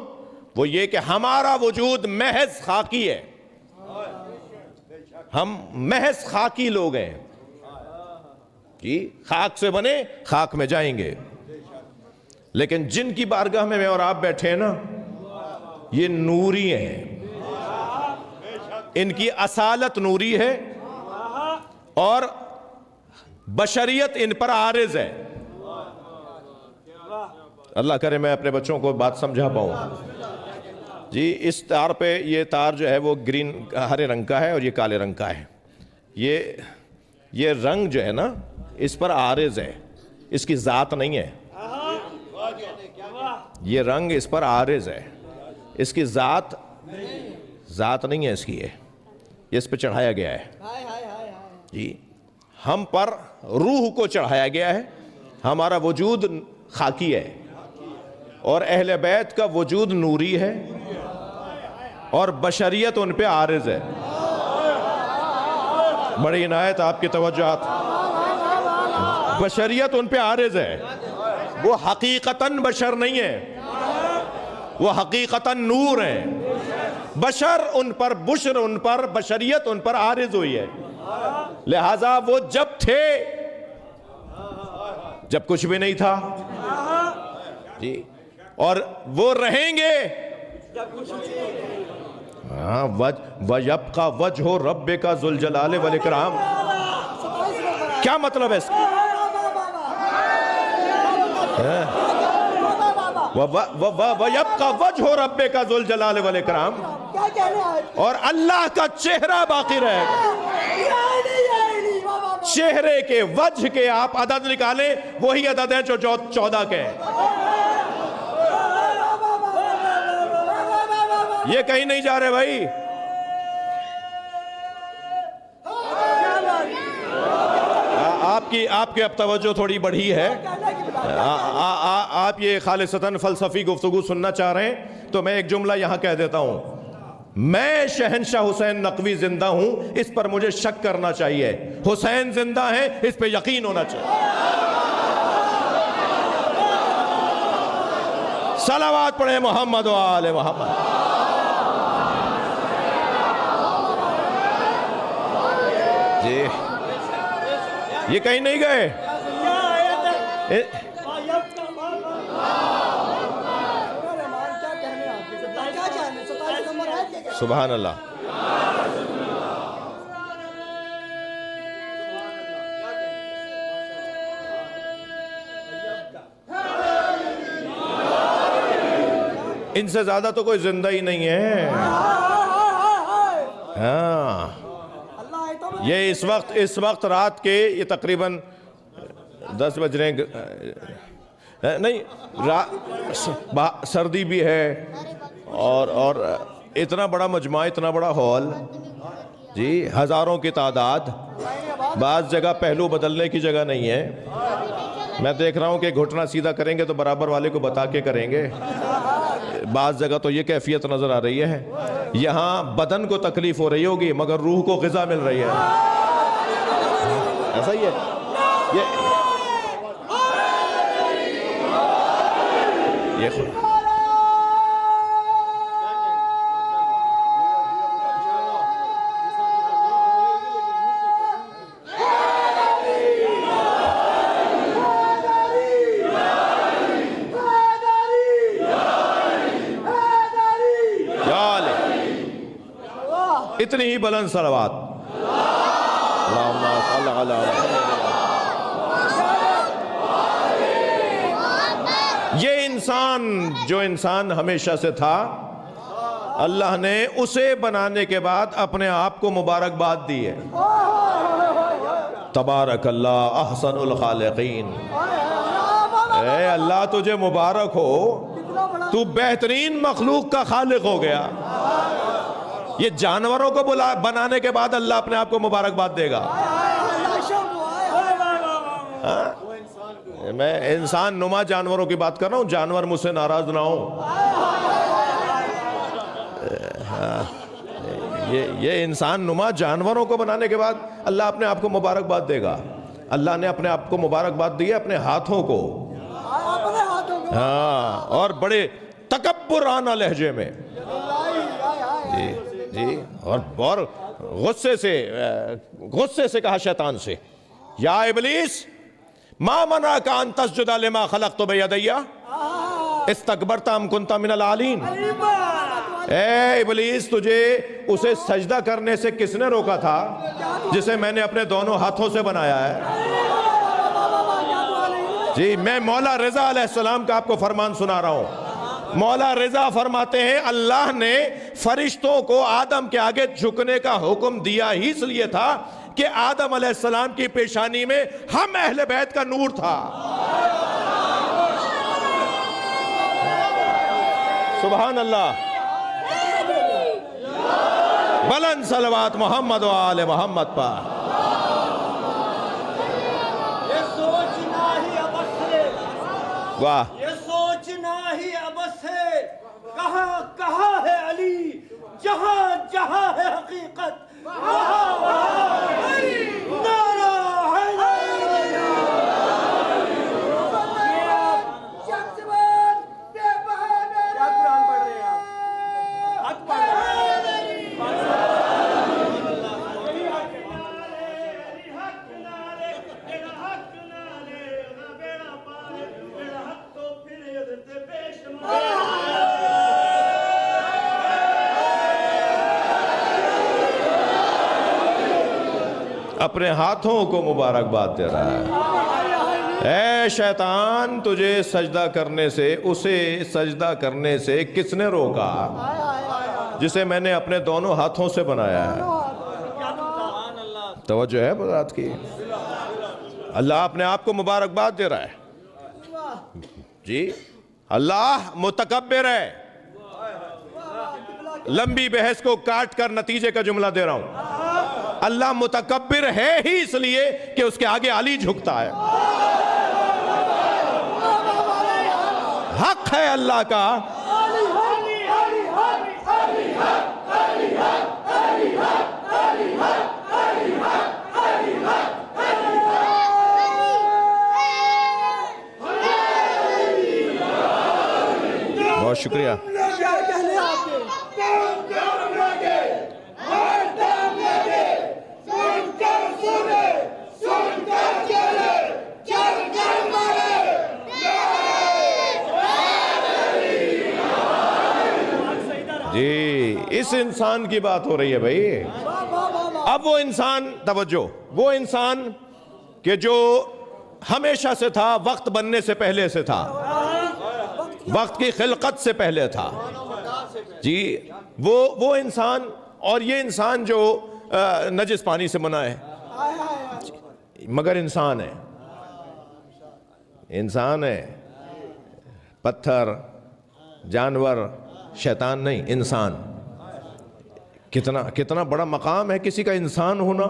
وہ یہ کہ ہمارا وجود محض خاکی ہے. ہم محض خاکی لوگ ہیں کہ خاک سے بنے, خاک میں جائیں گے. لیکن جن کی بارگاہ میں اور آپ بیٹھے ہیں نا, یہ نوری ہیں. ان کی اصالت نوری ہے اور بشریت ان پر عارض ہے. اللہ کرے میں اپنے بچوں کو بات سمجھا پاؤں. جی اس تار پہ, یہ تار جو ہے وہ گرین ہرے رنگ کا ہے اور یہ کالے رنگ کا ہے. یہ رنگ جو ہے نا اس پر عارض ہے, اس کی ذات نہیں ہے. یہ رنگ اس پر عارض ہے, اس کی ذات نہیں ہے اس کی. یہ اس پہ چڑھایا گیا ہے. جی ہم پر روح کو چڑھایا گیا ہے. ہمارا وجود خاکی ہے اور اہل بیت کا وجود نوری ہے اور بشریت ان پہ عارض ہے. بڑی عنایت آپ کی توجہات. بشریت ان پہ عارض ہے. وہ حقیقتاً بشر نہیں ہے, وہ حقیقتاً نور ہیں. بشر ان پر, بشر ان پر, بشریت ان پر عارض ہوئی ہے. لہذا وہ جب تھے جب کچھ بھی نہیں تھا جی, اور وہ رہیں گے. وَيَبْقَى وَجْهُ رَبِّكَ ذُو الْجَلَالِ وَالْإِكْرَامِ. کیا مطلب ہے اس کا؟ وَيَبْقَى وَجْهُ رَبِّكَ ذُو الْجَلَالِ وَالْإِكْرَامِ. اور اللہ کا چہرہ باقی رہے گا. چہرے کے, وجہ کے آپ عدد نکالیں, وہی عدد ہیں جو 14 کے ہیں. یہ کہیں نہیں جا رہے بھائی. آپ کی اب توجہ تھوڑی بڑھی ہے. آپ یہ خالصتاً فلسفی گفتگو سننا چاہ رہے ہیں تو میں ایک جملہ یہاں کہہ دیتا ہوں. میں شہنشاہ حسین نقوی زندہ ہوں, اس پر مجھے شک کرنا چاہیے. حسین زندہ ہیں, اس پہ یقین ہونا چاہیے. صلوات پڑھیں محمد و آل محمد. جی یہ کہیں نہیں گئے. سبحان اللہ. ان سے زیادہ تو کوئی زندہ ہی نہیں ہے. ہاں یہ اس وقت رات کے یہ تقریباً 10 بج رہے ہیں، نہیں سردی بھی ہے اور اتنا بڑا مجمع، اتنا بڑا ہال، جی ہزاروں کی تعداد، بعض جگہ پہلو بدلنے کی جگہ نہیں ہے۔ میں دیکھ رہا ہوں کہ گھٹنا سیدھا کریں گے تو برابر والے کو بتا کے کریں گے، بعض جگہ تو یہ کیفیت نظر آ رہی ہے۔ یہاں بدن کو تکلیف ہو رہی ہوگی مگر روح کو غذا مل رہی ہے، ایسا ہی ہے یہ اتنی ہی بلند صلوات۔ یہ انسان جو انسان ہمیشہ سے تھا، اللہ نے اسے بنانے کے بعد اپنے آپ کو مبارکباد دی ہے۔ تبارک اللہ احسن الخالقین، اے اللہ تجھے مبارک ہو، تو بہترین مخلوق کا خالق ہو گیا۔ یہ جانوروں کو بنانے کے بعد اللہ اپنے آپ کو مبارکباد دے گا۔ میں انسان نما جانوروں کی بات کر رہا ہوں، جانور مجھ سے ناراض نہ ہوں۔ یہ انسان نما جانوروں کو بنانے کے بعد اللہ اپنے آپ کو مبارکباد دے گا۔ اللہ نے اپنے آپ کو مبارکباد دی ہے اپنے ہاتھوں کو، ہاں، اور بڑے تکبرانہ لہجے میں، جی، اور غصے سے کہا شیطان سے، یا ابلیس ما منعک ان تسجد لما خلقت بیدی استکبرت ام کنت من العالین۔ اے ابلیس، تجھے اسے سجدہ کرنے سے کس نے روکا تھا جسے میں نے اپنے دونوں ہاتھوں سے بنایا ہے؟ جی، میں مولا رضا علیہ السلام کا آپ کو فرمان سنا رہا ہوں۔ مولا رضا فرماتے ہیں اللہ نے فرشتوں کو آدم کے آگے جھکنے کا حکم دیا ہی اس لیے تھا کہ آدم علیہ السلام کی پیشانی میں ہم اہل بیت کا نور تھا۔ سبحان اللہ، بلند صلوات محمد و آل محمد پر۔ یہ سوچنا ہی ابس ہے، واہ، یہ سوچنا ہی ابس ہے، کہاں کہاں ہے علی، جہاں جہاں ہے حقیقت، وہاں وہاں نعرہ اپنے ہاتھوں کو مبارکباد دے رہا ہے۔ اے شیطان، تجھے سجدہ کرنے سے، اسے سجدہ کرنے سے کس نے روکا جسے میں نے اپنے دونوں ہاتھوں سے بنایا ہے؟ توجہ ہے بات کی؟ اللہ اپنے آپ کو مبارکباد دے رہا ہے، جی، اللہ متکبر ہے۔ لمبی بحث کو کاٹ کر نتیجے کا جملہ دے رہا ہوں، اللہ متکبر ہے ہی اس لیے کہ اس کے آگے علی جھکتا ہے۔ حق ہے اللہ کا، بہت شکریہ۔ جی، اس انسان کی بات ہو رہی ہے بھائی۔ اب وہ انسان، توجہ، وہ انسان کہ جو ہمیشہ سے تھا، وقت بننے سے پہلے سے تھا، وقت کی خلقت سے پہلے تھا، جی، وہ انسان، اور یہ انسان جو نجس پانی سے بنا ہے، مگر انسان ہے، انسان ہے، پتھر، جانور، شیطان نہیں، انسان۔ کتنا بڑا مقام ہے کسی کا انسان ہونا،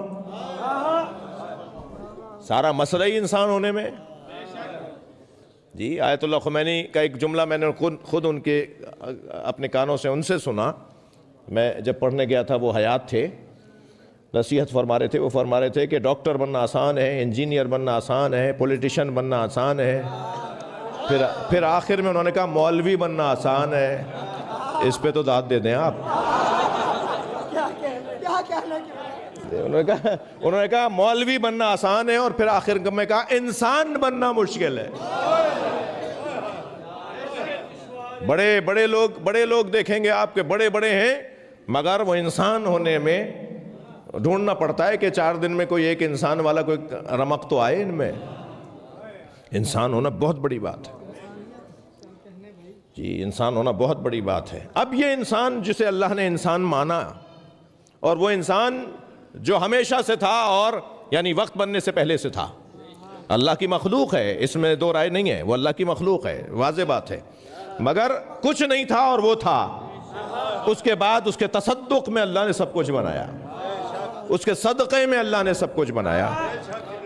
سارا مسئلہ ہی انسان ہونے میں۔ جی آیت اللہ خمینی کا ایک جملہ میں نے خود ان کے اپنے کانوں سے ان سے سنا، میں جب پڑھنے گیا تھا، وہ حیات تھے، نصیحت فرما رہے تھے۔ وہ فرما رہے تھے کہ ڈاکٹر بننا آسان ہے، انجینئر بننا آسان ہے، پولیٹیشین بننا آسان ہے، پھر آخر میں انہوں نے کہا مولوی بننا آسان ہے۔ اس پہ تو داد دے دیں آپ۔ انہوں نے کہا مولوی بننا آسان ہے، اور پھر آخر میں کہا انسان بننا مشکل ہے۔ بڑے لوگ دیکھیں گے آپ کے بڑے بڑے ہیں، مگر وہ انسان ہونے میں ڈھونڈنا پڑتا ہے کہ 4 دن میں کوئی ایک انسان والا کوئی رمق تو آئے ان میں۔ انسان ہونا بہت بڑی بات ہے جی، انسان ہونا بہت بڑی بات ہے۔ اب یہ انسان جسے اللہ نے انسان مانا، اور وہ انسان جو ہمیشہ سے تھا، اور یعنی وقت بننے سے پہلے سے تھا، اللہ کی مخلوق ہے، اس میں دو رائے نہیں ہے، وہ اللہ کی مخلوق ہے، واضح بات ہے، مگر کچھ نہیں تھا اور وہ تھا۔ اس کے بعد اس کے تصدق میں اللہ نے سب کچھ بنایا، اس کے صدقے میں اللہ نے سب کچھ بنایا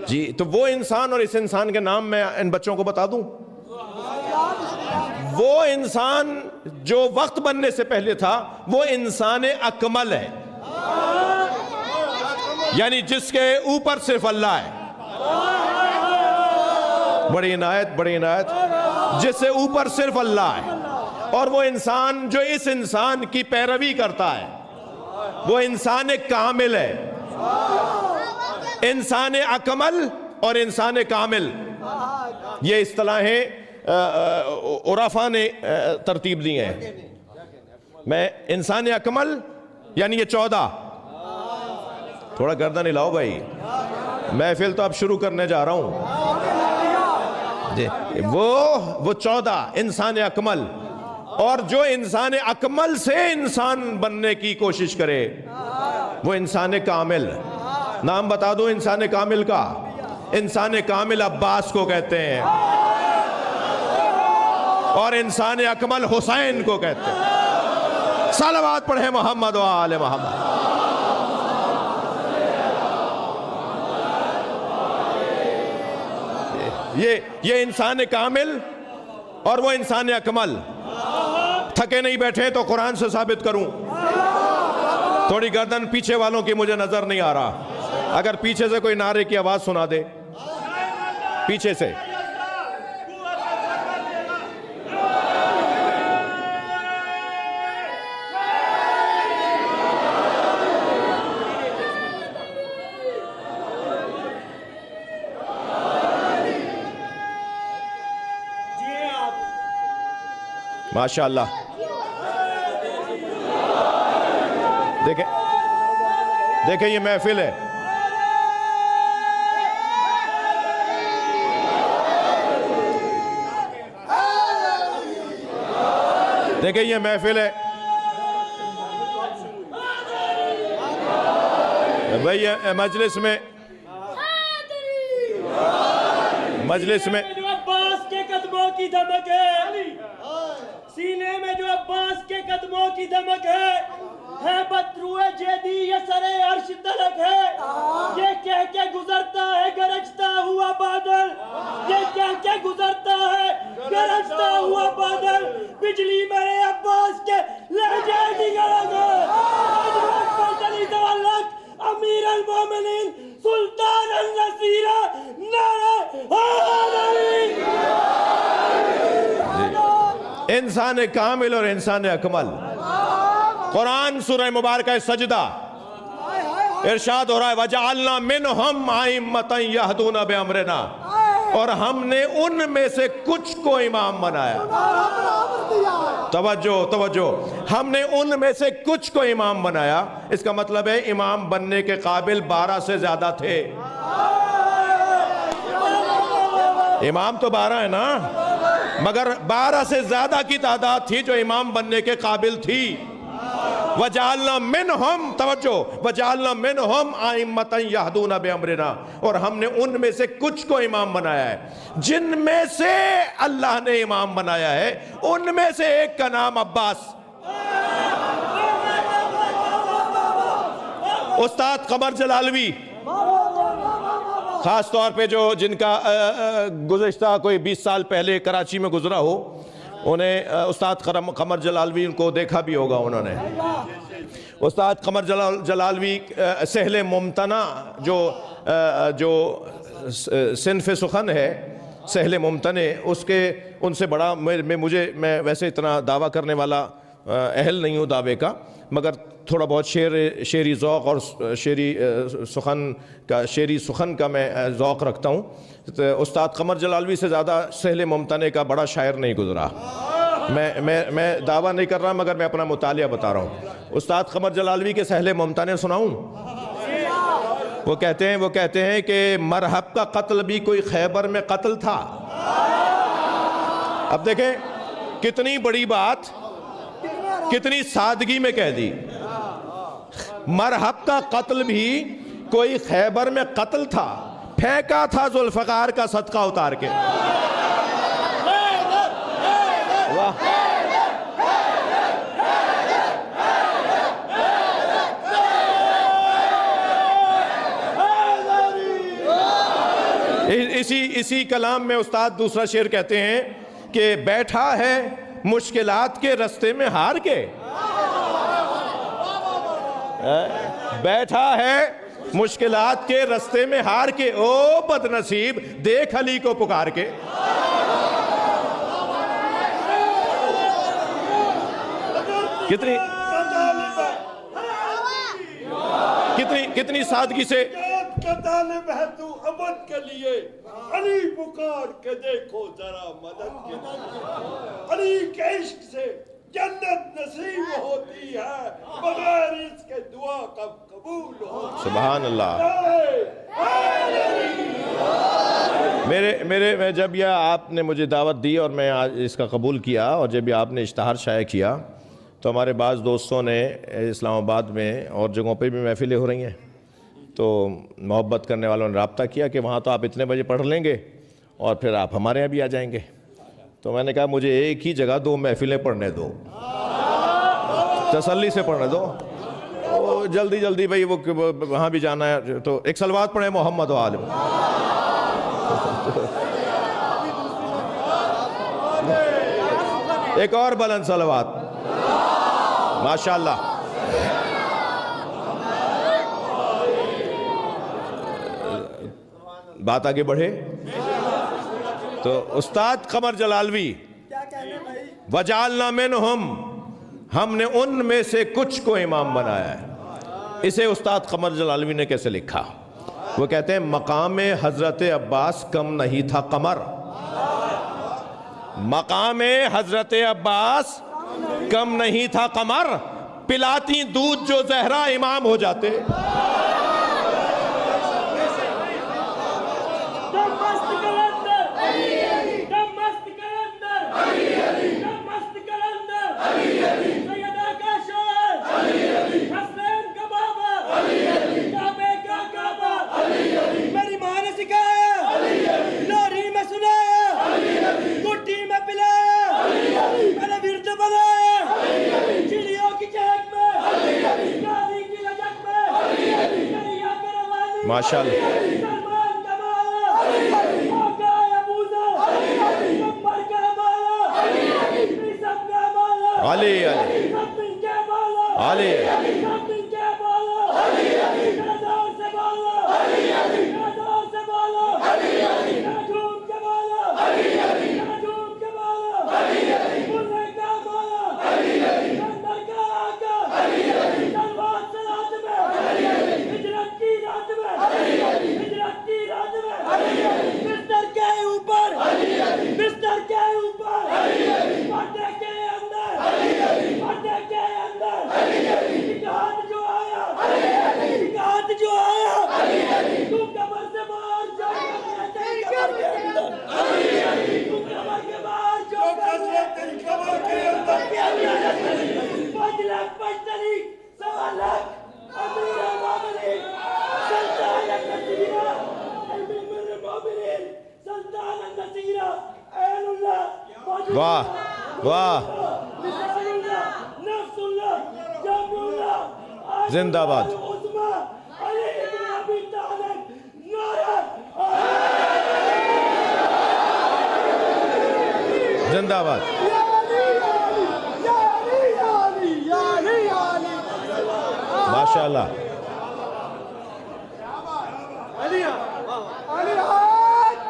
جی۔ تو وہ انسان، اور اس انسان کے نام میں ان بچوں کو بتا دوں، وہ انسان جو وقت بننے سے پہلے تھا، وہ انسان اکمل ہے، یعنی جس کے اوپر صرف اللہ ہے۔ بڑی عنایت، جس سے اوپر صرف اللہ ہے، اور وہ انسان جو اس انسان کی پیروی کرتا ہے، وہ انسان کامل ہے۔ انسان اکمل اور انسان کامل، یہ اصطلاحیں عرفاء نے ترتیب دی ہیں۔ میں انسان اکمل یعنی یہ 14، تھوڑا گردن ہلاؤ بھائی، محفل تو اب شروع کرنے جا رہا ہوں۔ وہ 14 انسان اکمل، اور جو انسان اکمل سے انسان بننے کی کوشش کرے وہ انسان کامل۔ نام بتا دو انسان کامل کا۔ انسان کامل عباس کو کہتے ہیں، اور انسان اکمل حسین کو کہتے ہیں۔ صلوات پڑھیں محمد و آل محمد۔ یہ انسان کامل اور وہ انسان اکمل۔ تھکے نہیں بیٹھے تو قرآن سے ثابت کروں؟ تھوڑی گردن پیچھے والوں کی مجھے نظر نہیں آ رہا، اگر پیچھے سے کوئی نعرے کی آواز سنا دے، پیچھے سے۔ ماشاءاللہ۔ دیکھیں یہ محفل ہے، دیکھیں یہ محفل ہے بھئی، مجلس میں جو عباس کے قدموں کی دھمک ہے، سینے میں جو عباس کے قدموں کی دھمک ہے بدروئے جیدی یہ سرے عرش تلک ہے، یہ کہہ کے گزرتا ہے گرجتا ہوا بادل، یہ کہہ کے گزرتا ہے گرجتا ہوا بادل، بجلی میرے عباس کے لہجے کی گرگ ہے، حضرت فضلی تولک امیر المومنین سلطان النصیرہ نعرہ حیدری۔ انسان کامل اور انسان اکمل۔ قرآن سورہ مبارکہ سجدہ ارشاد ہو رہا ہے وَجَعَلْنَا مِنْهُمْ أَئِمَّةً يَهْدُونَ بِأَمْرِنَا، اور ہم نے ان میں سے کچھ کو امام بنایا۔ توجہ، ہم نے ان میں سے کچھ کو امام بنایا، اس کا مطلب ہے امام بننے کے قابل 12 سے زیادہ تھے۔ امام تو 12 ہے نا، مگر 12 سے زیادہ کی تعداد تھی جو امام بننے کے قابل تھی۔ وجعلنا منہم، توجہ، وجعلنا منہم ائمۃ یہدون بامرنا، اور ہم نے ان میں سے کچھ کو امام بنایا ہے. جن میں سے اللہ نے امام بنایا ہے ان میں سے ایک کا نام عباس. استاد قمر جلالوی خاص طور پہ جن کا گزشتہ کوئی 20 سال پہلے کراچی میں گزرا ہو، انہیں استاد قمر جلالوی ان کو دیکھا بھی ہوگا انہوں نے. استاد قمر جلالوی سہل ممتنع جو صنف سخن ہے، سہل ممتنع، ان سے بڑا میں ویسے اتنا دعویٰ کرنے والا اہل نہیں ہوں دعوے کا، مگر تھوڑا بہت شعری ذوق اور شعری سخن کا میں ذوق رکھتا ہوں. استاد قمر جلالوی سے زیادہ سہل ممتنع کا بڑا شاعر نہیں گزرا. میں دعویٰ نہیں کر رہا مگر میں اپنا مطالعہ بتا رہا ہوں. استاد قمر جلالوی کے سہل ممتنع سناؤں؟ وہ کہتے ہیں کہ مرحب کا قتل بھی کوئی خیبر میں قتل تھا. اب دیکھیں کتنی بڑی بات کتنی سادگی میں کہہ دی. مرحب کا قتل بھی کوئی خیبر میں قتل تھا، پھینکا تھا ذوالفقار کا صدقہ اتار کے. واہ، اسی کلام میں استاد دوسرا شعر کہتے ہیں کہ بیٹھا ہے مشکلات کے رستے میں ہار کے، بیٹھا ہے مشکلات کے رستے میں ہار کے، او بد نصیب دیکھ علی کو پکار کے. کتنی سادگی سے کا طالب ہے تو ابد کے لیے، علی پکار کے دیکھو ذرا مدد کے لیے. علی کے عشق سے جنت نصیب ہوتی ہے، بغیر اس کے دعا کب قبول ہوتی ہے. سبحان اللہ. میں جب یہ آپ نے مجھے دعوت دی اور میں آج اس کا قبول کیا، اور جب یہ آپ نے اشتہار شائع کیا، تو ہمارے بعض دوستوں نے اسلام آباد میں اور جگہوں پہ بھی محفلیں ہو رہی ہیں، تو محبت کرنے والوں نے رابطہ کیا کہ وہاں تو آپ اتنے بجے پڑھ لیں گے اور پھر آپ ہمارے یہاں بھی آ جائیں گے. تو میں نے کہا مجھے ایک ہی جگہ 2 محفلیں پڑھنے دو، تسلی سے پڑھنے دو. جلدی بھائی وہ وہاں بھی جانا ہے، تو ایک صلوات پڑھیں محمد و آل. ایک اور بلند صلوات. ماشاءاللہ. بات آگے بڑھے تو استاد قمر جلالوی، وجعلنا منہم، ہم نے ان میں سے کچھ کو امام بنایا ہے. اسے استاد قمر جلالوی نے کیسے لکھا؟ وہ کہتے ہیں مقام حضرت عباس کم نہیں تھا قمر. مقام حضرت عباس کم نہیں تھا قمر، پلاتی دودھ جو زہرا امام ہو جاتے. میری ماں نے سکھایا، لوری میں سنایا، گٹی میں پلایا، میں نے ورد بنایا، چڑیوں کی چہک میں، گالی کی لجک میں، کریا کروالی، ماشاءاللہ. سلمان کا مالا، آقا ابوذر، نمبر کا مالا، عیسیٰ کا مالا، علی سبن کے مالا، علی سبن کے مالا، نظر سے مالا، نظر سے مالا، نجوم کے مالا، نجوم کے مالا، ملے کا مالا، جنر کا آقا، تلوار سے رات میں، ہجرت کی رات میں، ہجرت کی رات میں، بستر کے اوپر، بستر کے اوپر، پردے کے اندر، پردے کے اندر، ایک ہاتھ جو آیا، ایک ہاتھ جو آیا، تو واہ نصراللہ جمعullah زندہ باد عظما علی ابن ابی طالب نعرہ زندہ باد ماشاءاللہ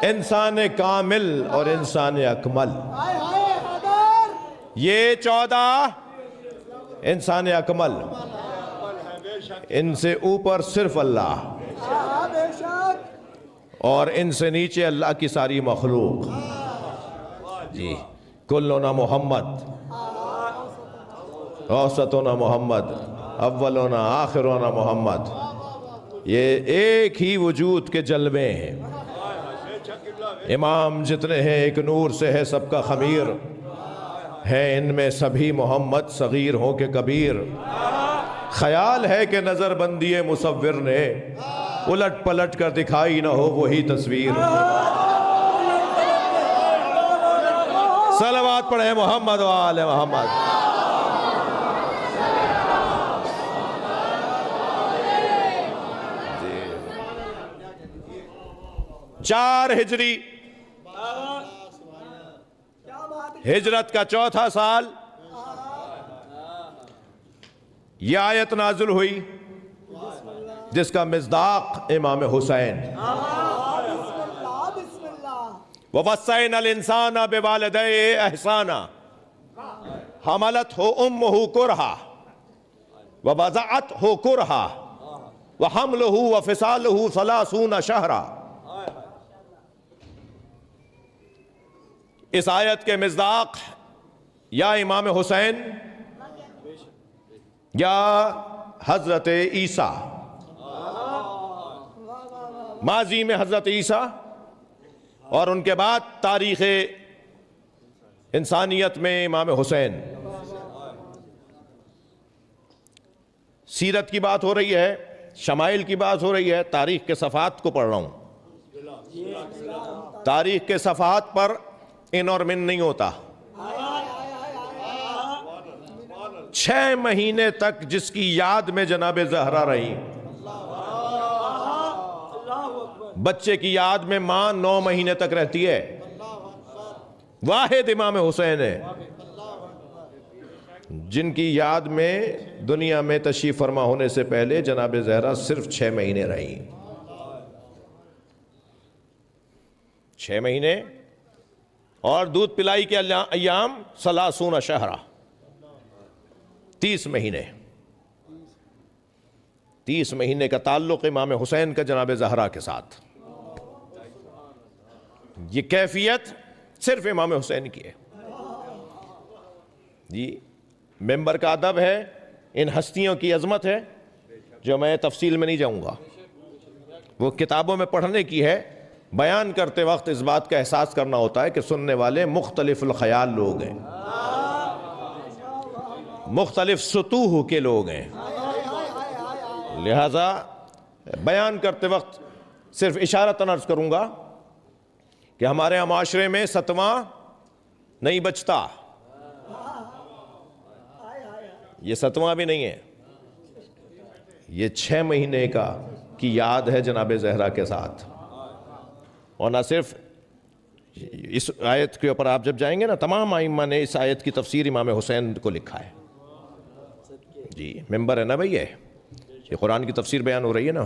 انسان کامل اور انسان اکمل یہ 14 انسان اکمل ان سے اوپر صرف اللہ اور ان سے نیچے اللہ کی ساری مخلوق جی کلنا محمد اوسطنا محمد اولنا آخرنا محمد یہ ایک ہی وجود کے جلوے ہیں امام جتنے ہیں ایک نور سے ہے سب کا خمیر ہے ان میں سبھی محمد صغیر ہوں کہ کبیر خیال ہے کہ نظر بندی مصور نے الٹ پلٹ کر دکھائی نہ ہو وہی تصویر صلوات پڑھیں محمد و آل محمد 4 ہجری ہجرت کا 4تھا سال یہ آیت نازل ہوئی جس کا مصداق امام حسین وَوَصَّيْنَا الْإِنسَانَ بِوَالِدَيْهِ إِحْسَانًا حَمَلَتْهُ أُمُّهُ كُرْهًا وَوَضَعَتْهُ كُرْهًا وَحَمْلُهُ وَفِصَالُهُ 30 شهرًا اس آیت کے مصداق یا امام حسین یا حضرت عیسیٰ ماضی میں حضرت عیسیٰ اور ان کے بعد تاریخ انسانیت میں امام حسین سیرت کی بات ہو رہی ہے شمائل کی بات ہو رہی ہے تاریخ کے صفحات کو پڑھ رہا ہوں تاریخ کے صفحات پر ان اور من نہیں ہوتا 6 مہینے تک جس کی یاد میں جناب زہرا رہی بچے کی یاد میں ماں 9 مہینے تک رہتی ہے واحد امام حسین ہے جن کی یاد میں دنیا میں تشریف فرما ہونے سے پہلے جناب زہرا صرف 6 مہینے رہی 6 مہینے اور دودھ پلائی کے ایام 30 شہرہ 30 مہینے 30 مہینے کا تعلق امام حسین کا جناب زہرا کے ساتھ یہ کیفیت صرف امام حسین کی ہے جی ممبر کا ادب ہے ان ہستیوں کی عظمت ہے جو میں تفصیل میں نہیں جاؤں گا وہ کتابوں میں پڑھنے کی ہے بیان کرتے وقت اس بات کا احساس کرنا ہوتا ہے کہ سننے والے مختلف الخیال لوگ ہیں مختلف سطوح کے لوگ ہیں لہذا بیان کرتے وقت صرف اشارتاً عرض کروں گا کہ ہمارے معاشرے میں ستواں نہیں بچتا یہ ستواں بھی نہیں ہے یہ 6 مہینے کی یاد ہے جناب زہرا کے ساتھ اور نہ صرف اس آیت کے اوپر آپ جب جائیں گے نا تمام ائمہ نے اس آیت کی تفسیر امام حسین کو لکھا ہے جی ممبر ہے نا بھئی یہ قرآن کی تفسیر بیان ہو رہی ہے نا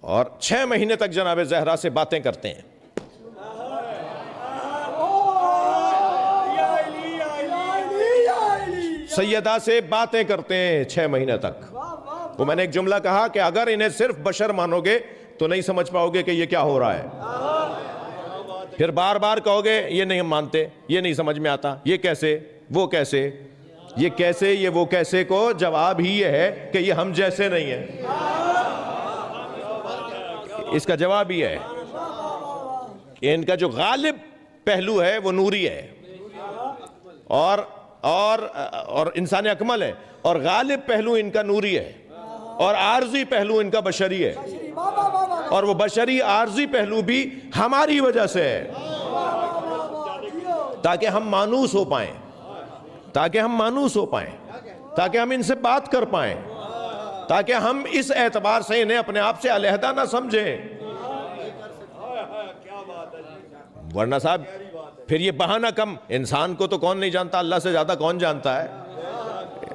اور 6 مہینے تک جناب زہرا سے باتیں کرتے ہیں سیدہ سے باتیں کرتے ہیں 6 مہینے تک وہ میں نے ایک جملہ کہا کہ اگر انہیں صرف بشر مانو گے تو نہیں سمجھ پاؤ گے کہ یہ کیا ہو رہا ہے پھر بار بار کہو گے یہ نہیں ہم مانتے یہ نہیں سمجھ میں آتا یہ کیسے وہ کیسے یہ کیسے یہ وہ کیسے کو جواب ہی یہ ہے کہ یہ ہم جیسے نہیں ہیں اس کا جواب ہی ہے کہ ان کا جو غالب پہلو ہے وہ نوری ہے اور انسان اکمل ہے اور غالب پہلو ان کا نوری ہے اور عارضی پہلو ان کا بشری ہے اور وہ بشری عارضی پہلو بھی ہماری وجہ سے ہے تاکہ ہم مانوس ہو پائیں، تاکہ ہم مانوس ہو پائیں، تاکہ ہم ان سے بات کر پائیں، تاکہ ہم اس اعتبار سے انہیں اپنے آپ سے علیحدہ نہ سمجھیں۔ ورنہ صاحب پھر یہ بہانہ کم، انسان کو تو کون نہیں جانتا، اللہ سے زیادہ کون جانتا ہے؟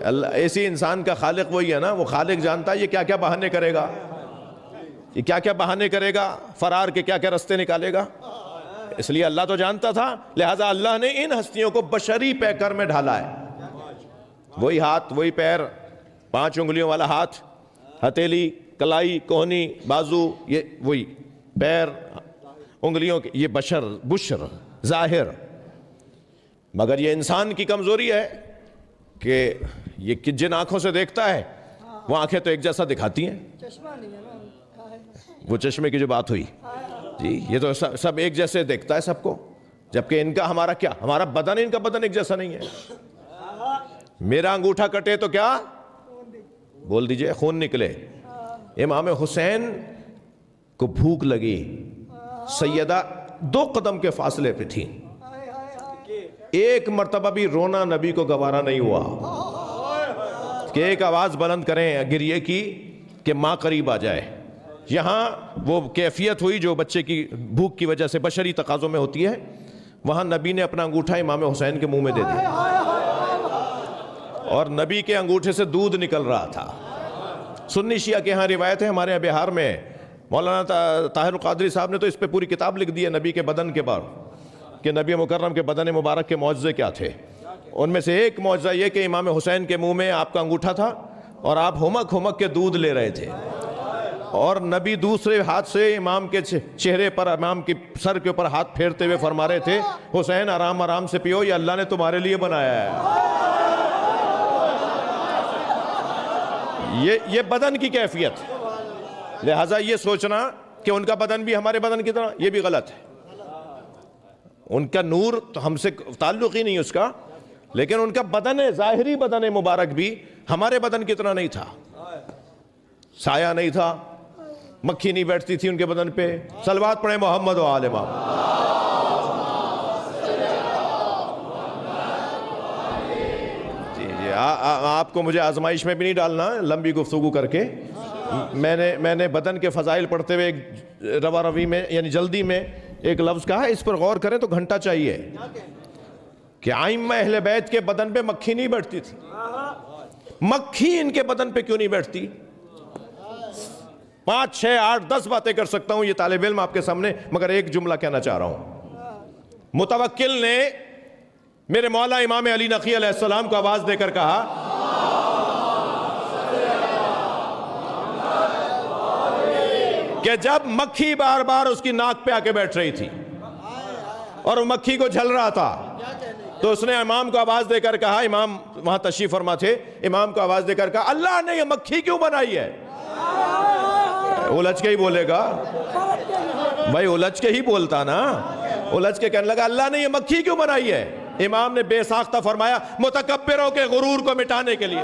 اللہ ایسی انسان کا خالق وہی ہے نا، وہ خالق جانتا ہے یہ کیا کیا بہانے کرے گا، یہ کیا کیا بہانے کرے گا، فرار کے کیا کیا رستے نکالے گا۔ اس لیے اللہ تو جانتا تھا، لہٰذا اللہ نے ان ہستیوں کو بشری پیکر میں ڈھالا ہے۔ وہی ہاتھ، وہی پیر، 5 انگلیوں والا ہاتھ، ہتھیلی، کلائی، کوہنی، بازو، یہ وہی پیر، انگلیوں کے، یہ بشر ظاہر۔ مگر یہ انسان کی کمزوری ہے کہ یہ جن آنکھوں سے دیکھتا ہے وہ آنکھیں تو ایک جیسا دکھاتی ہیں، وہ چشمے کی جو بات ہوئی جی، یہ تو سب ایک جیسے دیکھتا ہے سب کو، جبکہ ان کا ہمارا کیا، ہمارا بدن ان کا بدن ایک جیسا نہیں ہے۔ میرا انگوٹھا کٹے تو کیا بول دیجئے، خون نکلے۔ امام حسین کو بھوک لگی، سیدہ 2 قدم کے فاصلے پہ تھی، ایک مرتبہ بھی رونا نبی کو گوارا نہیں ہوا کہ ایک آواز بلند کریں گریے کی کہ ماں قریب آ جائے۔ یہاں وہ کیفیت ہوئی جو بچے کی بھوک کی وجہ سے بشری تقاضوں میں ہوتی ہے، وہاں نبی نے اپنا انگوٹھا امام حسین کے منہ میں دے دیا، اور نبی کے انگوٹھے سے دودھ نکل رہا تھا۔ سنی شیعہ کے ہاں روایت ہے، ہمارے یہاں بہار میں مولانا طاہر القادری صاحب نے تو اس پہ پوری کتاب لکھ دی ہے نبی کے بدن کے بارے کہ نبی مکرم کے بدن مبارک کے معجزے کیا تھے۔ ان میں سے ایک معجزہ یہ کہ امام حسین کے منہ میں آپ کا انگوٹھا تھا اور آپ ہمک ہمک کے دودھ لے رہے تھے، اور نبی دوسرے ہاتھ سے امام کے چہرے پر، امام کے سر کے اوپر ہاتھ پھیرتے ہوئے فرما رہے تھے، حسین آرام آرام سے پیو، یہ اللہ نے تمہارے لیے بنایا ہے۔ یہ بدن کی کیفیت، لہٰذا یہ سوچنا کہ ان کا بدن بھی ہمارے بدن کی طرح، یہ بھی غلط ہے۔ ان کا نور تو ہم سے تعلق ہی نہیں اس کا، لیکن ان کا بدن، ظاہری بدن مبارک بھی ہمارے بدن کی طرح نہیں تھا، سایہ نہیں تھا، مکھی نہیں بیٹھتی تھی ان کے بدن پہ۔ صلوات پڑھیں محمد و آل محمد۔ آپ کو مجھے آزمائش میں بھی نہیں ڈالنا لمبی گفتگو کر کے۔ میں نے بدن کے فضائل پڑھتے ہوئے ایک روا روی میں، یعنی جلدی میں ایک لفظ کہا، اس پر غور کریں تو گھنٹہ چاہیے، کہ ائمہ اہل بیت کے بدن پہ مکھی نہیں بیٹھتی تھی۔ مکھی ان کے بدن پہ کیوں نہیں بیٹھتی؟ 5 6 8 10 باتیں کر سکتا ہوں یہ طالب علم آپ کے سامنے، مگر ایک جملہ کہنا چاہ رہا ہوں۔ متوکل نے میرے مولا امام علی نقی علیہ السلام کو آواز دے کر کہا، کہ جب مکھی بار بار اس کی ناک پہ آ کے بیٹھ رہی تھی اور وہ مکھی کو جھل رہا تھا، تو اس نے امام کو آواز دے کر کہا، امام وہاں تشریف فرما تھے، امام کو آواز دے کر کہا، اللہ نے یہ مکھی کیوں بنائی ہے؟ الجھ کے ہی بولے گا بھائی، الجھ کے ہی بولتا نا، الجھ کے کہنے لگا اللہ نے یہ مکھی کیوں بنائی ہے؟ امام نے بے ساختہ فرمایا، متکبروں کے غرور کو مٹانے کے لیے۔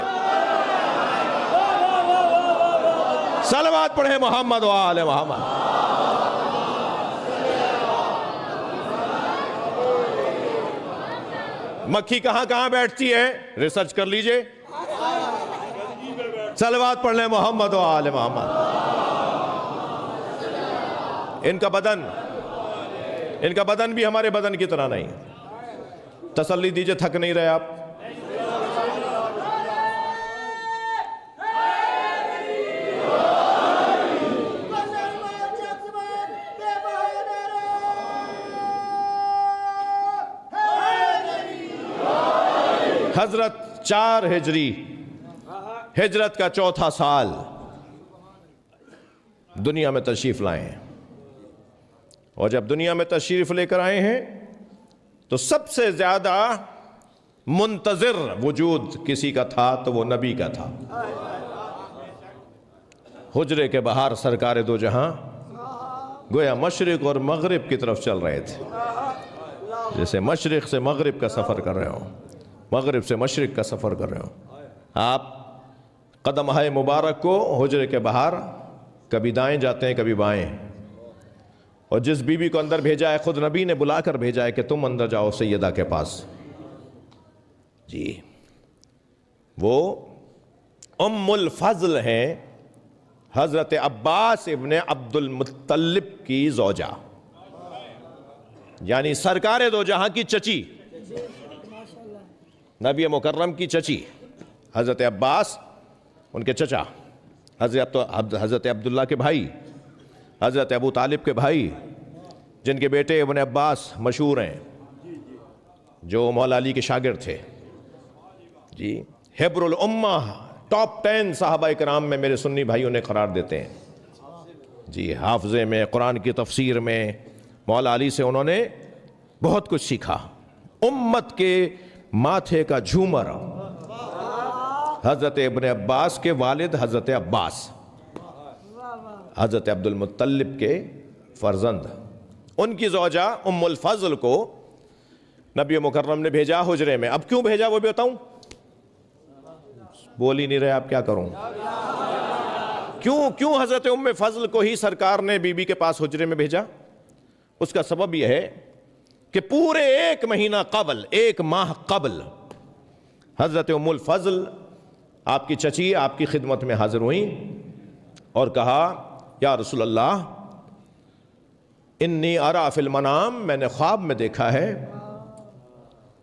صلوات پڑھیں محمد و آل محمد۔ مکھی کہاں کہاں بیٹھتی ہے ریسرچ کر لیجئے، صلوات پڑھ لیں محمد و آل محمد۔ ان کا بدن بھی ہمارے بدن کی طرح نہیں۔ تسلی دیجئے، تھک نہیں رہے آپ؟ حضرت 4 ہجری، ہجرت کا 4تھا سال، دنیا میں تشریف لائے ہیں، اور جب دنیا میں تشریف لے کر آئے ہیں تو سب سے زیادہ منتظر وجود کسی کا تھا تو وہ نبی کا تھا۔ حجرے کے باہر سرکار دو جہاں گویا مشرق اور مغرب کی طرف چل رہے تھے، جیسے مشرق سے مغرب کا سفر کر رہے ہوں، مغرب سے مشرق کا سفر کر رہے ہوں۔ آپ قدمہائے مبارک کو حجرے کے باہر کبھی دائیں جاتے ہیں کبھی بائیں، اور جس بیوی کو اندر بھیجا ہے خود نبی نے بلا کر بھیجا ہے کہ تم اندر جاؤ سیدہ کے پاس. جی وہ ام الفضل ہیں حضرت عباس ابن عبد المطلب کی زوجہ، یعنی سرکار دو جہاں کی چچی، نبی مکرم کی چچی حضرت عباس، ان کے چچا حضرت عبداللہ کے بھائی، حضرت ابو طالب کے بھائی، جن کے بیٹے ابن عباس مشہور ہیں، جو مولا علی کے شاگرد تھے. جی حبر الامہ، ٹاپ 10 صحابہ کرام میں میرے سنی بھائیوں نے قرار دیتے ہیں. جی حافظے میں، قرآن کی تفسیر میں مولا علی سے انہوں نے بہت کچھ سیکھا. امت کے ماتھے کا جھومر حضرت ابن عباس کے والد حضرت عباس، حضرت عبد المطلب کے فرزند، ان کی زوجہ ام الفضل کو نبی مکرم نے بھیجا حجرے میں. اب کیوں بھیجا وہ بھی بتاؤں؟ بول ہی نہیں رہے آپ، کیا کروں؟ کیوں حضرت ام فضل کو ہی سرکار نے بی بی کے پاس حجرے میں بھیجا؟ اس کا سبب یہ ہے کہ پورے 1 مہینہ قبل، 1 ماہ قبل حضرت ام الفضل آپ کی چچی آپ کی خدمت میں حاضر ہوئیں اور کہا یا رسول اللہ انی ارا فی المنام، میں نے خواب میں دیکھا ہے،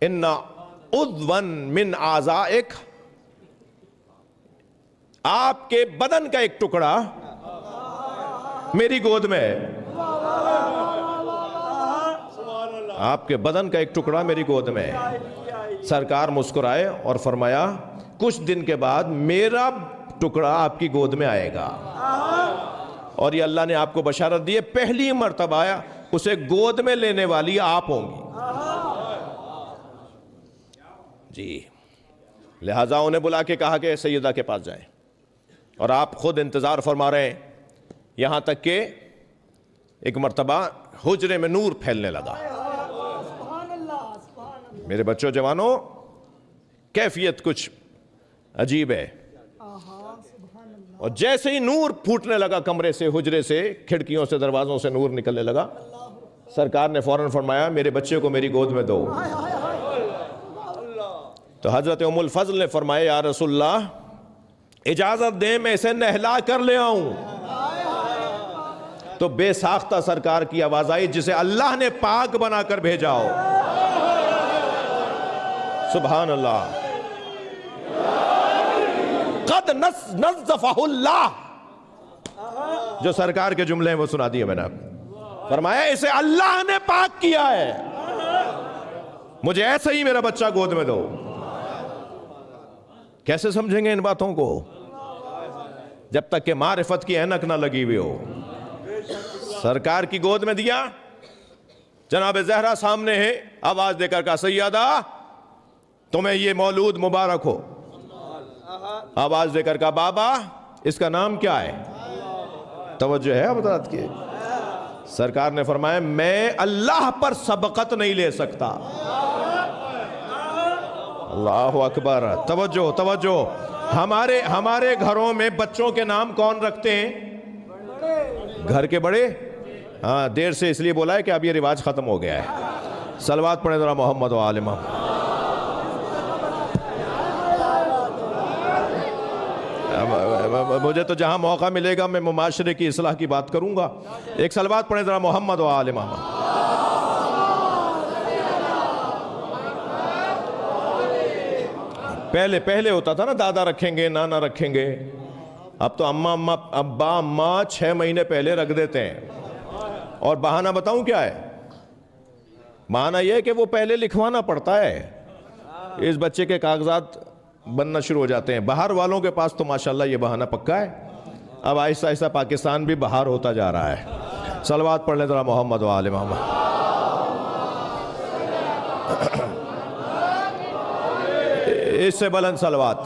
ان عضوا من اعضائک، آپ کے بدن کا ایک ٹکڑا میری گود میں ہے. آپ کے بدن کا ایک ٹکڑا میری گود میں ہے. سرکار مسکرائے اور فرمایا کچھ دن کے بعد میرا ٹکڑا آپ کی گود میں آئے گا. اور یہ اللہ نے آپ کو بشارت دی ہے، پہلی مرتبہ آیا اسے گود میں لینے والی آپ ہوں گی. جی لہٰذا انہیں بلا کے کہا کہ سیدہ کے پاس جائیں، اور آپ خود انتظار فرما رہے ہیں، یہاں تک کہ ایک مرتبہ حجرے میں نور پھیلنے لگا. میرے بچوں جوانوں، کیفیت کچھ عجیب ہے. اور جیسے ہی نور پھوٹنے لگا کمرے سے، حجرے سے، کھڑکیوں سے، دروازوں سے نور نکلنے لگا، سرکار نے فوراً فرمایا میرے بچے کو میری گود میں دو. تو حضرت ام الفضل نے فرمایا یا رسول اللہ اجازت دیں میں اسے نہلا کر لے آؤں. تو بے ساختہ سرکار کی آواز آئی جسے اللہ نے پاک بنا کر بھیجا ہو. سبحان اللہ. قد نظفہ اللہ، جو سرکار کے جملے ہیں وہ سنا دیے میں نے. فرمایا اسے اللہ نے پاک کیا ہے، مجھے ایسے ہی میرا بچہ گود میں دو. کیسے سمجھیں گے ان باتوں کو جب تک کہ معرفت کی اینک نہ لگی ہوئی ہو. سرکار کی گود میں دیا، جناب زہرا سامنے ہے، آواز دے کر کہا سیدہ تمہیں یہ مولود مبارک ہو. آواز دے کر کہا بابا اس کا نام کیا ہے؟ توجہ ہے حضرات کی. سرکار نے فرمایا میں اللہ پر سبقت نہیں لے سکتا. اللہ اکبر. توجہ توجہ. ہمارے گھروں میں بچوں کے نام کون رکھتے ہیں؟ گھر کے بڑے. ہاں دیر سے اس لیے بولا ہے کہ اب یہ رواج ختم ہو گیا ہے. صلوات پڑھیں ذرا محمد و آل محمد. مجھے تو جہاں موقع ملے گا میں معاشرے کی اصلاح کی بات کروں گا. ایک صلوات پڑھیں ذرا محمد و آل محمد. پہلے ہوتا تھا نا دادا رکھیں گے نانا رکھیں گے. اب تو ابا اماں 6 مہینے پہلے رکھ دیتے ہیں. اور بہانہ بتاؤں کیا ہے؟ بہانہ یہ ہے کہ وہ پہلے لکھوانا پڑتا ہے. اس بچے کے کاغذات بننا شروع ہو جاتے ہیں. باہر والوں کے پاس تو ماشاءاللہ یہ بہانہ پکا ہے. اب آہستہ آہستہ پاکستان بھی باہر ہوتا جا رہا ہے. صلوات پڑھ لیں ذرا محمد و آل محمد. اس سے بلند صلوات.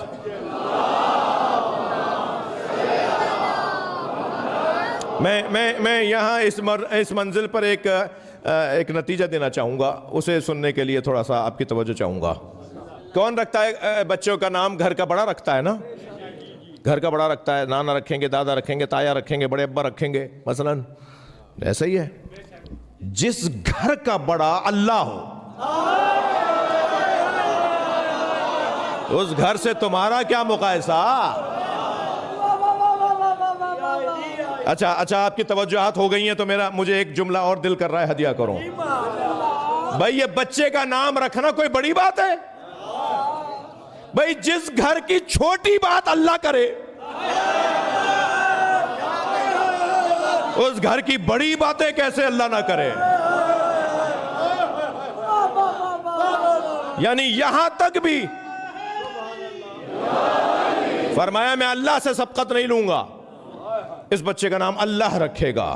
میں یہاں اس منزل پر ایک نتیجہ دینا چاہوں گا. اسے سننے کے لیے تھوڑا سا آپ کی توجہ چاہوں گا. کون رکھتا ہے بچوں کا نام؟ گھر کا بڑا رکھتا ہے نا. گھر کا بڑا رکھتا ہے. نانا رکھیں گے، دادا رکھیں گے، تایا رکھیں گے، بڑے ابا رکھیں گے مثلا. ایسا ہی ہے. جس گھر کا بڑا اللہ ہو اس گھر سے تمہارا کیا مقایسہ؟ اچھا آپ کی توجہات ہو گئی ہیں تو مجھے ایک جملہ اور دل کر رہا ہے ہدیہ کروں. بھائی یہ بچے کا نام رکھنا کوئی بڑی بات ہے؟ بھائی جس گھر کی چھوٹی بات اللہ کرے اس گھر کی بڑی باتیں کیسے اللہ نہ کرے؟ یعنی یہاں تک بھی فرمایا میں اللہ سے سبقت نہیں لوں گا، اس بچے کا نام اللہ رکھے گا.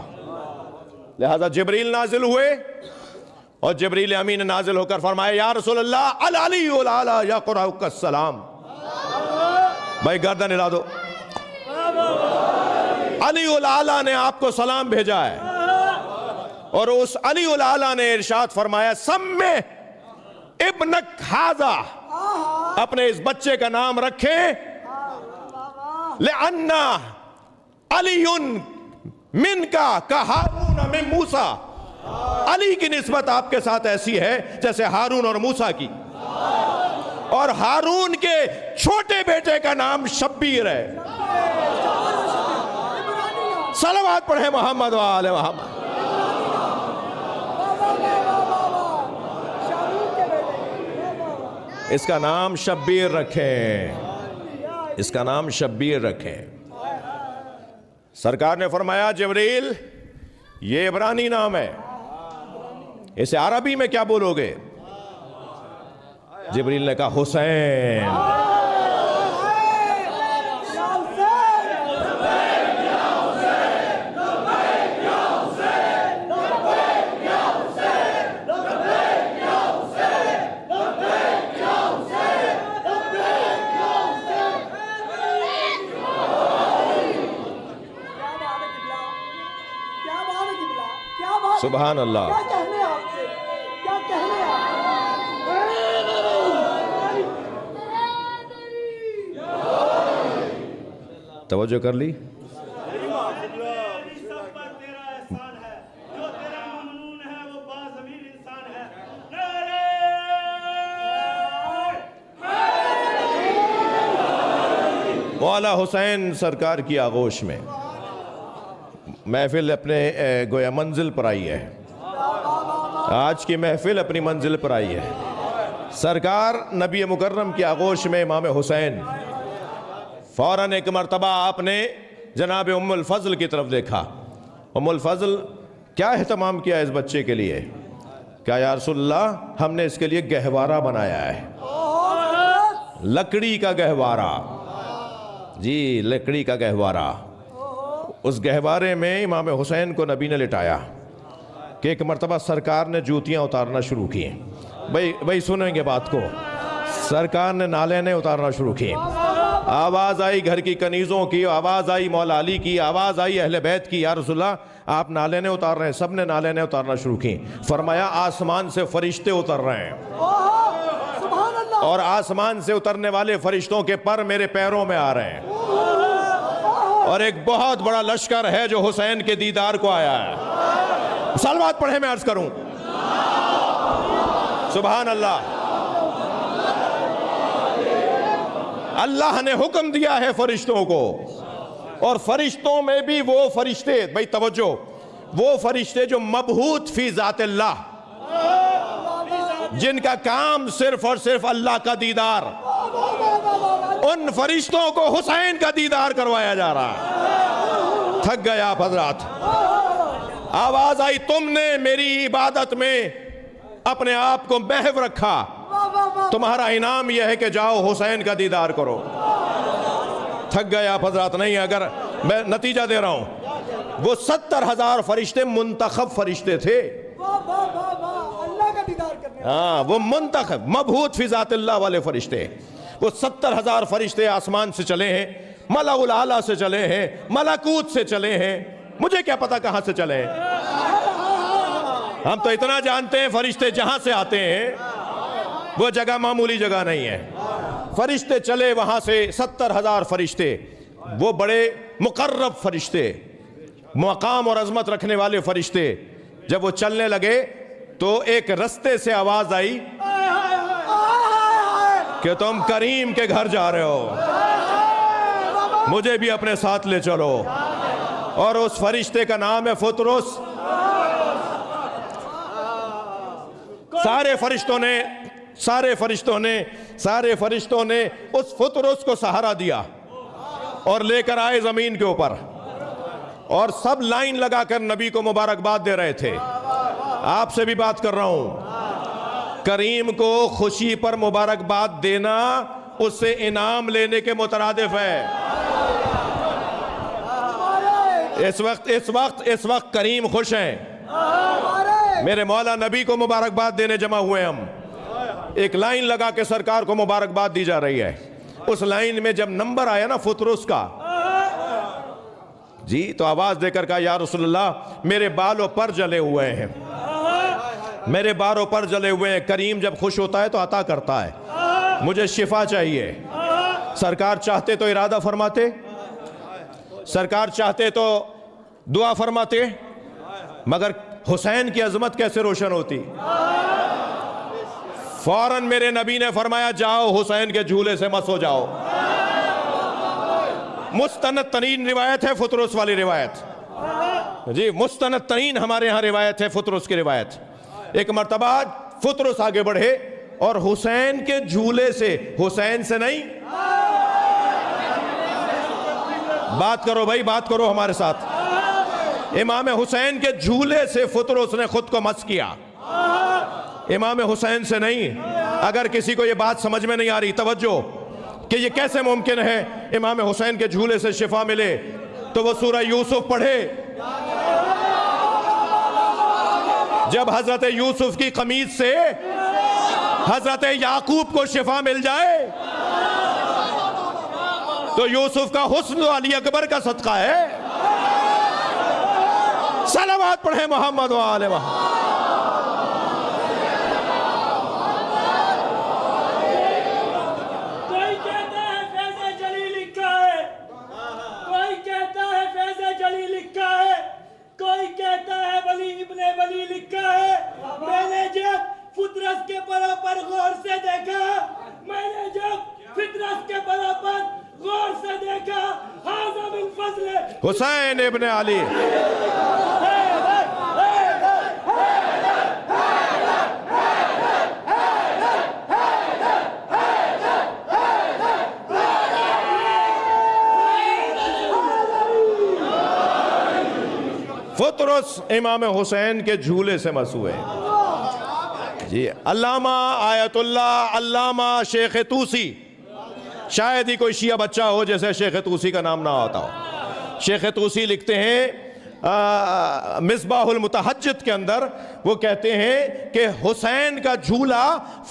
لہذا جبریل نازل ہوئے اور جبریل امین نے نازل ہو کر فرمایا یا رسول اللہ العلی الاعلی یقرؤک السلام. بھائی گردن ہلا دو. علی الاعلی نے آپ کو سلام بھیجا ہے اور اس علی الاعلی نے ارشاد فرمایا سمّے ابنک ھذا، اپنے اس بچے کا نام رکھیں لأن علی منکا کہارون من موسیٰ، علی کی نسبت آپ کے ساتھ ایسی ہے جیسے ہارون اور موسیٰ کی، اور ہارون کے چھوٹے بیٹے کا نام شبیر ہے. صلوات پڑھیں محمد وآل محمد. اس کا نام شبیر رکھیں، اس کا نام شبیر رکھیں. سرکار نے فرمایا جبریل یہ عبرانی نام ہے، اسے عربی میں کیا بولو گے؟ جبریل نے کہا حسین. سبحان اللہ. توجہ کر لی؟ مولا حسین سرکار کی آغوش میں محفل اپنے گویا منزل پر آئی ہے. آج کی محفل اپنی منزل پر آئی ہے. سرکار نبی مکرم کی آغوش میں امام حسین. فوراً ایک مرتبہ آپ نے جناب ام الفضل کی طرف دیکھا. ام الفضل کیا اہتمام کیا اس بچے کے لیے؟ کہا یا رسول اللہ ہم نے اس کے لیے گہوارہ بنایا ہے، لکڑی کا گہوارہ. جی لکڑی کا گہوارہ. اس گہوارے میں امام حسین کو نبی نے لٹایا کہ ایک مرتبہ سرکار نے جوتیاں اتارنا شروع کی. بھئی سنیں گے بات کو. سرکار نے نالینیں اتارنا شروع کی. آواز آئی گھر کی کنیزوں کی، آواز آئی مولا علی کی، آواز آئی اہل بیت کی، یا رسول اللہ آپ نالینیں اتار رہے ہیں. سب نے نالینیں اتارنا شروع کی. فرمایا آسمان سے فرشتے اتر رہے ہیں اور آسمان سے اترنے والے فرشتوں کے پر میرے پیروں میں آ رہے ہیں، اور ایک بہت بڑا لشکر ہے جو حسین کے دیدار کو آیا ہے. صلوات پڑھیں میں عرض کروں. سبحان اللہ. اللہ نے حکم دیا ہے فرشتوں کو، اور فرشتوں میں بھی وہ فرشتے، بھئی توجہ، وہ فرشتے جو مبہوت فی ذات اللہ، جن کا کام صرف اور صرف اللہ کا دیدار، ان فرشتوں کو حسین کا دیدار کروایا جا رہا ہے. تھک گئے آپ حضرات. آواز آئی تم نے میری عبادت میں اپنے آپ کو محو رکھا، تمہارا انعام یہ ہے کہ جاؤ حسین کا دیدار کرو. تھک گئے آپ حضرات. نہیں، اگر میں نتیجہ دے رہا ہوں، وہ 70,000 فرشتے منتخب فرشتے تھے. ہاں وہ منتخب مبہوت فی ذات اللہ والے فرشتے. وہ 70,000 فرشتے آسمان سے چلے ہیں، ملأ الاعلیٰ سے چلے ہیں، ملکوت سے چلے ہیں. مجھے کیا پتا کہاں سے چلے ہیں. ہم تو اتنا جانتے ہیں فرشتے جہاں سے آتے ہیں وہ جگہ معمولی جگہ نہیں ہے. فرشتے چلے وہاں سے 70,000 فرشتے، وہ بڑے مقرب فرشتے، مقام اور عظمت رکھنے والے فرشتے. جب وہ چلنے لگے تو ایک رستے سے آواز آئی کہ تم کریم کے گھر جا رہے ہو، مجھے بھی اپنے ساتھ لے چلو. اور اس فرشتے کا نام ہے فطرس. سارے فرشتوں نے اس فطرس کو سہارا دیا اور لے کر آئے زمین کے اوپر، اور سب لائن لگا کر نبی کو مبارکباد دے رہے تھے. آپ سے بھی بات کر رہا ہوں، کریم کو خوشی پر مبارکباد دینا اس سے انعام لینے کے مترادف ہے. اس وقت کریم خوش ہیں. میرے مولا نبی کو مبارکباد دینے جمع ہوئے ہم. ایک لائن لگا کے سرکار کو مبارکباد دی جا رہی ہے. اس لائن میں جب نمبر آیا نا فطرس کا، جی تو آواز دے کر کہا یا رسول اللہ میرے بالوں پر جلے ہوئے ہیں، میرے بالوں پر جلے ہوئے ہیں. کریم جب خوش ہوتا ہے تو عطا کرتا ہے. مجھے شفا چاہیے. سرکار چاہتے تو ارادہ فرماتے، سرکار چاہتے تو دعا فرماتے، مگر حسین کی عظمت کیسے روشن ہوتی؟ فوراً میرے نبی نے فرمایا جاؤ حسین کے جھولے سے مس ہو جاؤ. مستند ترین روایت ہے فطرس والی روایت. جی مستند ترین ہمارے ہاں روایت ہے فطرس کی روایت. ایک مرتبہ فطرس آگے بڑھے اور حسین کے جھولے سے، حسین سے نہیں، بات کرو بھائی، بات کرو ہمارے ساتھ، امام حسین کے جھولے سے فطرس نے خود کو مس کیا، امام حسین سے نہیں. اگر کسی کو یہ بات سمجھ میں نہیں آ رہی، توجہ کہ یہ کیسے ممکن ہے امام حسین کے جھولے سے شفا ملے، تو وہ سورہ یوسف پڑھے. جب حضرت یوسف کی قمیض سے حضرت یعقوب کو شفا مل جائے تو یوسف کا حسن علی اکبر کا صدقہ ہے. صلوات پڑھیں محمد و آل محمد. کوئی کہتا ہے فیض جلی لکھا ہے، کوئی کہتا ہے فیض جلی لکھا ہے، کوئی کہتا ہے ولی ابن ولی لکھا ہے. میں نے جب فطرس کے برابر غور سے دیکھا، میں نے جب فطرس کے برابر غور سے دیکھا، ھذا من فضل حسین ابن علی. فطرس امام حسین کے جھولے سے مس ہوئے. جی علامہ آیت اللہ، علامہ شیخ طوسی، شاید ہی کوئی شیعہ بچہ ہو جیسے شیخ طوسی کا نام نہ آتا ہو. شیخ طوسی لکھتے ہیں مصباح المتحجد کے اندر، وہ کہتے ہیں کہ حسین کا جھولا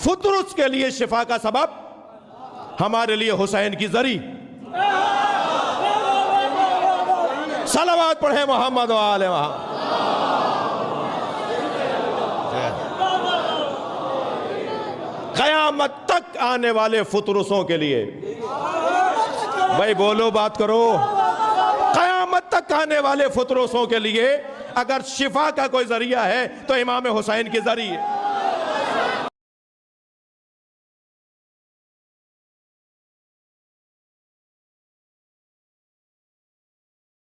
فطرس کے لیے شفا کا سبب، ہمارے لیے حسین کی زری. صلوات پڑھیں محمد و آل محمد. قیامت تک آنے والے فطرسوں کے لیے، بھائی بولو بات کرو، قیامت تک آنے والے فطرسوں کے لیے اگر شفا کا کوئی ذریعہ ہے تو امام حسین کی ذریعہ.